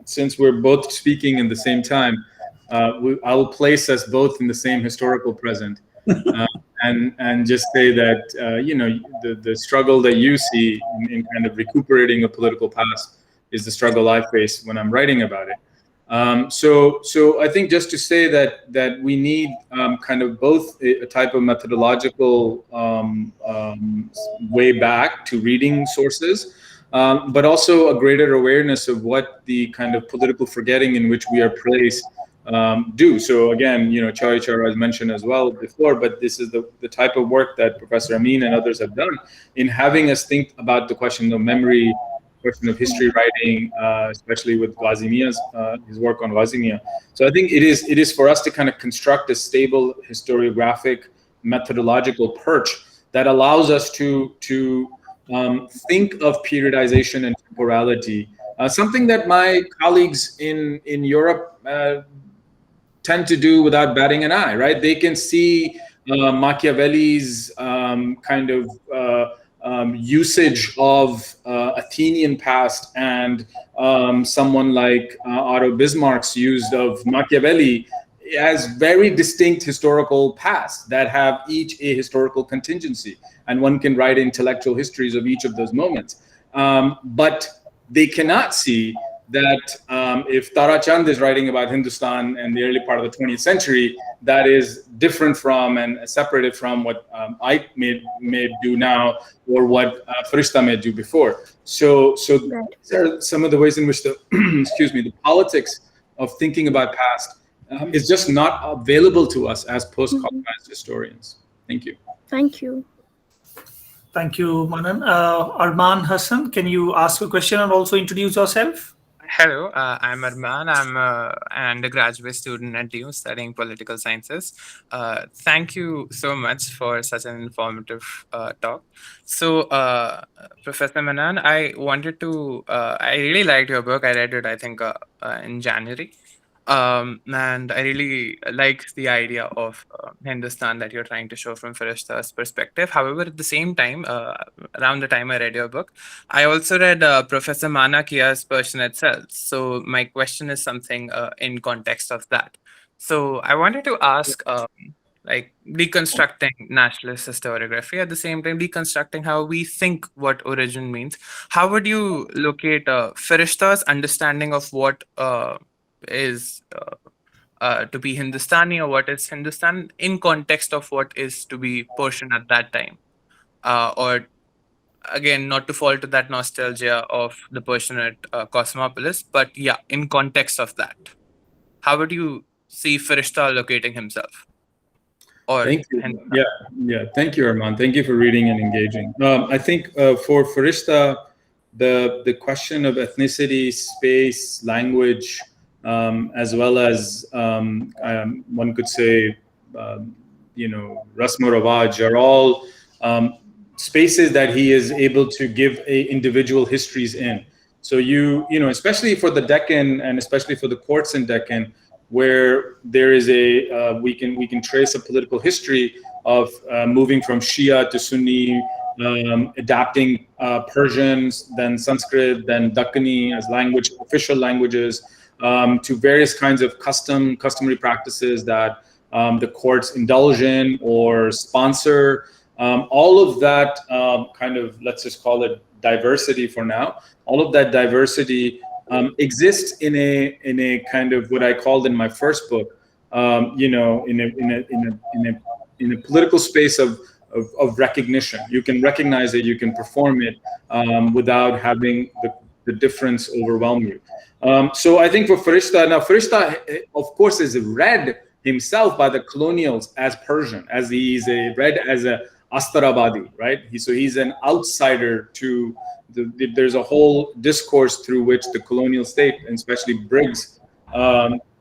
[SPEAKER 3] since we're both speaking in the same time, I'll place us both in the same historical present, and just say that the struggle that you see in kind of recuperating a political past is the struggle I face when I'm writing about it. So I think just to say that we need kind of both a type of methodological way back to reading sources, but also a greater awareness of what the kind of political forgetting in which we are placed do. So again, Chari Chara has mentioned as well before, but this is the type of work that Professor Amin and others have done in having us think about the question of memory, question of history writing, especially with Ghazi Mia's his work on Ghazi Mia. So I think it is for us to kind of construct a stable historiographic methodological perch that allows us to think of periodization and temporality, something that my colleagues in Europe tend to do without batting an eye, right? They can see Machiavelli's kind of usage of Athenian past and someone like Otto Bismarck's use of Machiavelli as very distinct historical pasts that have each a historical contingency, and one can write intellectual histories of each of those moments. But they cannot see that if Tara Chand is writing about Hindustan and the early part of the 20th century, that is different from and separated from what I may do now, or what Farishta may do before. So there are some of the ways in which the the politics of thinking about past is just not available to us as post-colonized historians. Thank you.
[SPEAKER 10] Thank you.
[SPEAKER 1] Thank you, Manan. Arman Hassan, can you ask a question and also introduce yourself?
[SPEAKER 11] Hello, I'm Arman. I'm an undergraduate student at DU studying political sciences. Thank you so much for such an informative talk. So, Professor Manan, I really liked your book. I read it, I think, in January. And I really liked the idea of Hindustan that you're trying to show from Farishta's perspective. However, at the same time, around the time I read your book, I also read Professor Mana Kia's Persianate Cells. So my question is something in context of that. So I wanted to ask, like deconstructing nationalist historiography, at the same time deconstructing how we think what origin means. How would you locate Farishta's understanding of what is to be Hindustani, or what is Hindustan in context of what is to be Persian at that time? Or again, not to fall to that nostalgia of the Persianate cosmopolis, but yeah, in context of that, how would you see Farishta locating himself? Or
[SPEAKER 3] Thank you.
[SPEAKER 11] Hindustan?
[SPEAKER 3] Yeah. Thank you, Arman. Thank you for reading and engaging. I think for Farishta, the question of ethnicity, space, language, as well as one could say, Rasmo Ravaj, are all spaces that he is able to give individual histories in. So especially for the Deccan, and especially for the courts in Deccan, where there is we can trace a political history of moving from Shia to Sunni, adapting Persian, then Sanskrit, then Dakkani as official languages, to various kinds of customary practices that the courts indulge in or sponsor. All of that kind of, let's just call it diversity for now. All of that diversity exists in a kind of what I called in my first book, you know, in a political space of recognition. You can recognize it, you can perform it without having the difference overwhelm you. So I think for Farishta, now Farishta, of course, is read himself by the colonials as Persian, as he's read as a Astarabadi, right? So he's an outsider to there's a whole discourse through which the colonial state, and especially Briggs,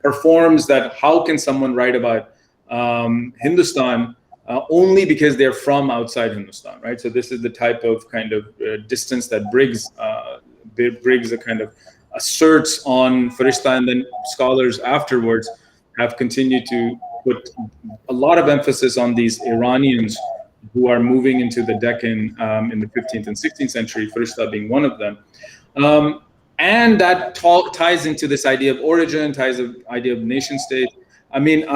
[SPEAKER 3] performs that how can someone write about Hindustan only because they're from outside Hindustan, right? So this is the type of kind of distance that Briggs a kind of asserts on Farishta, and then scholars afterwards have continued to put a lot of emphasis on these Iranians who are moving into the Deccan in the 15th and 16th century, Farishta being one of them. And that ties into this idea of origin, ties the idea of nation state. I mean,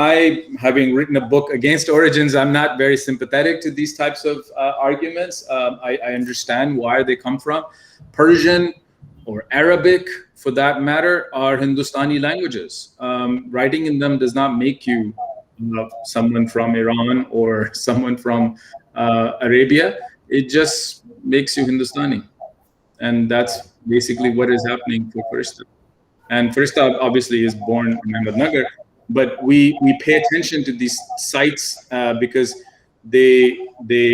[SPEAKER 3] having written a book against origins, I'm not very sympathetic to these types of arguments. I understand where they come from. Persian or Arabic, for that matter, are Hindustani languages. Writing in them does not make you someone from Iran or someone from Arabia. It just makes you Hindustani. And that's basically what is happening for Farishta. And Farishta obviously is born in Ahmednagar, but we pay attention to these sites because we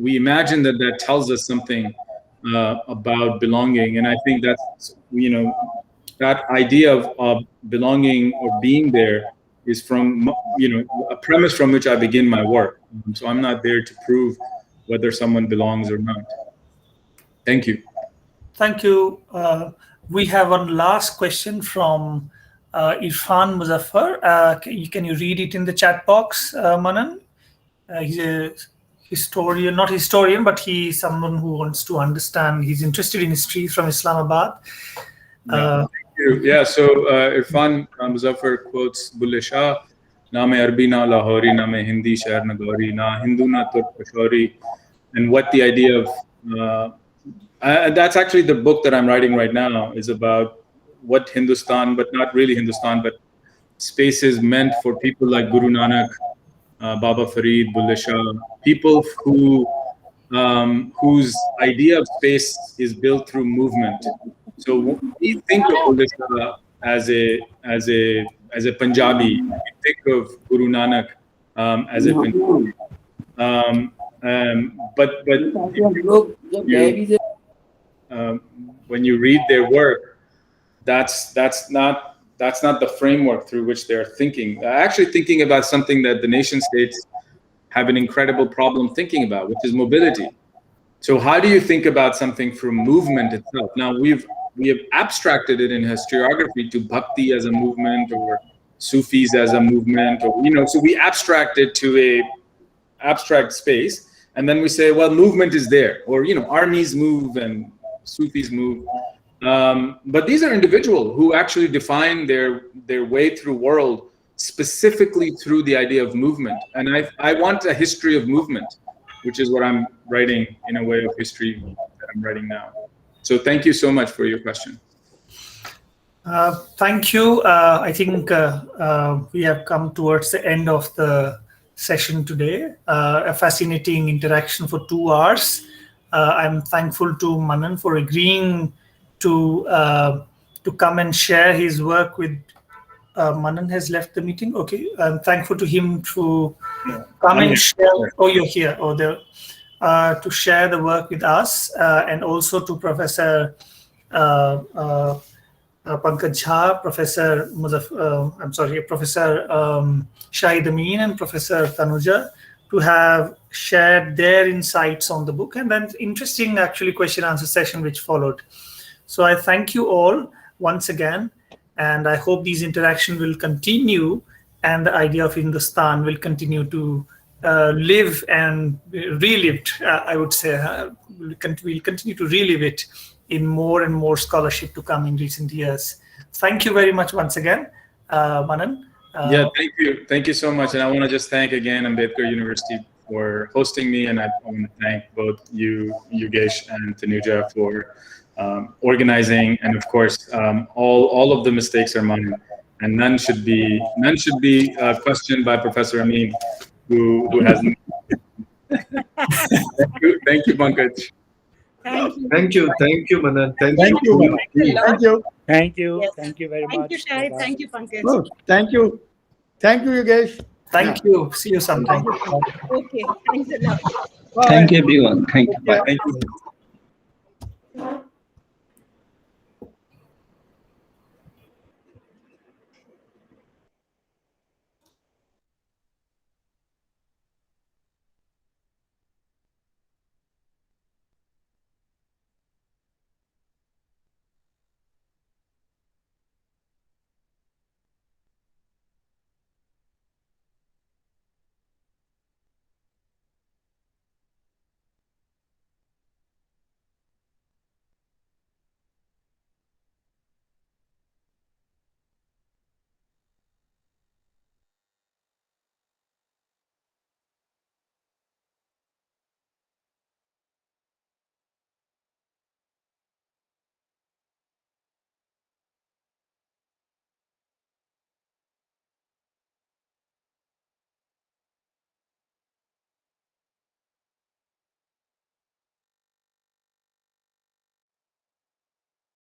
[SPEAKER 3] imagine that tells us something about belonging. And I think that's, you know, that idea of belonging or being there is from, you know, a premise from which I begin my work. So I'm not there to prove whether someone belongs or not. Thank you.
[SPEAKER 1] Thank you. We have one last question from Irfan Muzaffar. Can you read it in the chat box, Manan? He's a historian, not historian, but he's someone who wants to understand. He's interested in history from Islamabad.
[SPEAKER 3] Thank you. Yeah, so Irfan Muzaffar quotes Bulle Shah, "Na mein Arbi na Lahori, na mein Hindi shahr nagori, na Hindu na Turk pashori," and what the idea of that's actually the book that I'm writing right now, is about what Hindustan, but not really Hindustan, but spaces meant for people like Guru Nanak, Baba Farid, Bulle Shah, people whose idea of space is built through movement. So we think of Bulle Shah as a Punjabi. We think of Guru Nanak as a Punjabi. But when you read their work, that's not the framework through which they're thinking. They're actually thinking about something that the nation states have an incredible problem thinking about, which is mobility. So how do you think about something from movement itself? Now we have abstracted it in historiography to bhakti as a movement, or Sufis as a movement, or, you know, so we abstract it to a abstract space, and then we say, well, movement is there, or, you know, armies move and Sufis move. But these are individuals who actually define their way through world specifically through the idea of movement. And I want a history of movement, which is what I'm writing in a way of history that I'm writing now. So thank you so much for your question.
[SPEAKER 1] Thank you. I think we have come towards the end of the session today. A fascinating interaction for 2 hours. I'm thankful to Manan for agreeing to come and share his work with. Manan has left the meeting. Okay, I'm thankful to him to come and share. Oh, you're here. Oh, there. To share the work with us, and also to Professor Pankaj Jha, Professor Professor Shahid Amin, and Professor Tanuja, to have shared their insights on the book, and then interesting actually question answer session which followed. So I thank you all once again, and I hope these interactions will continue, and the idea of Hindustan will continue to live and relived. I would say we'll continue to relive it in more and more scholarship to come in recent years. Thank you very much once again, Manan.
[SPEAKER 3] Yeah, thank you so much. And I want to just thank again Ambedkar University for hosting me, and I want to thank both you, Yogesh, and Tanuja for organizing. And of course, all of the mistakes are mine, and none should be questioned by Professor Amin, who has. Thank you, Pankaj.
[SPEAKER 6] Thank you.
[SPEAKER 5] Thank you, Manan. Thank
[SPEAKER 4] Thank you. Thank you.
[SPEAKER 9] Thank you.
[SPEAKER 6] Yes.
[SPEAKER 9] Thank you very
[SPEAKER 6] Thank
[SPEAKER 9] much.
[SPEAKER 6] you, Shahid.
[SPEAKER 9] Bye-bye.
[SPEAKER 6] Thank you, Pankaj.
[SPEAKER 4] No, thank you. Thank you, Yogesh.
[SPEAKER 1] Thank you. See you sometime.
[SPEAKER 6] Okay. Thanks a lot.
[SPEAKER 4] Bye.
[SPEAKER 2] Thank you, everyone. Thank you. Bye.
[SPEAKER 3] Thank you.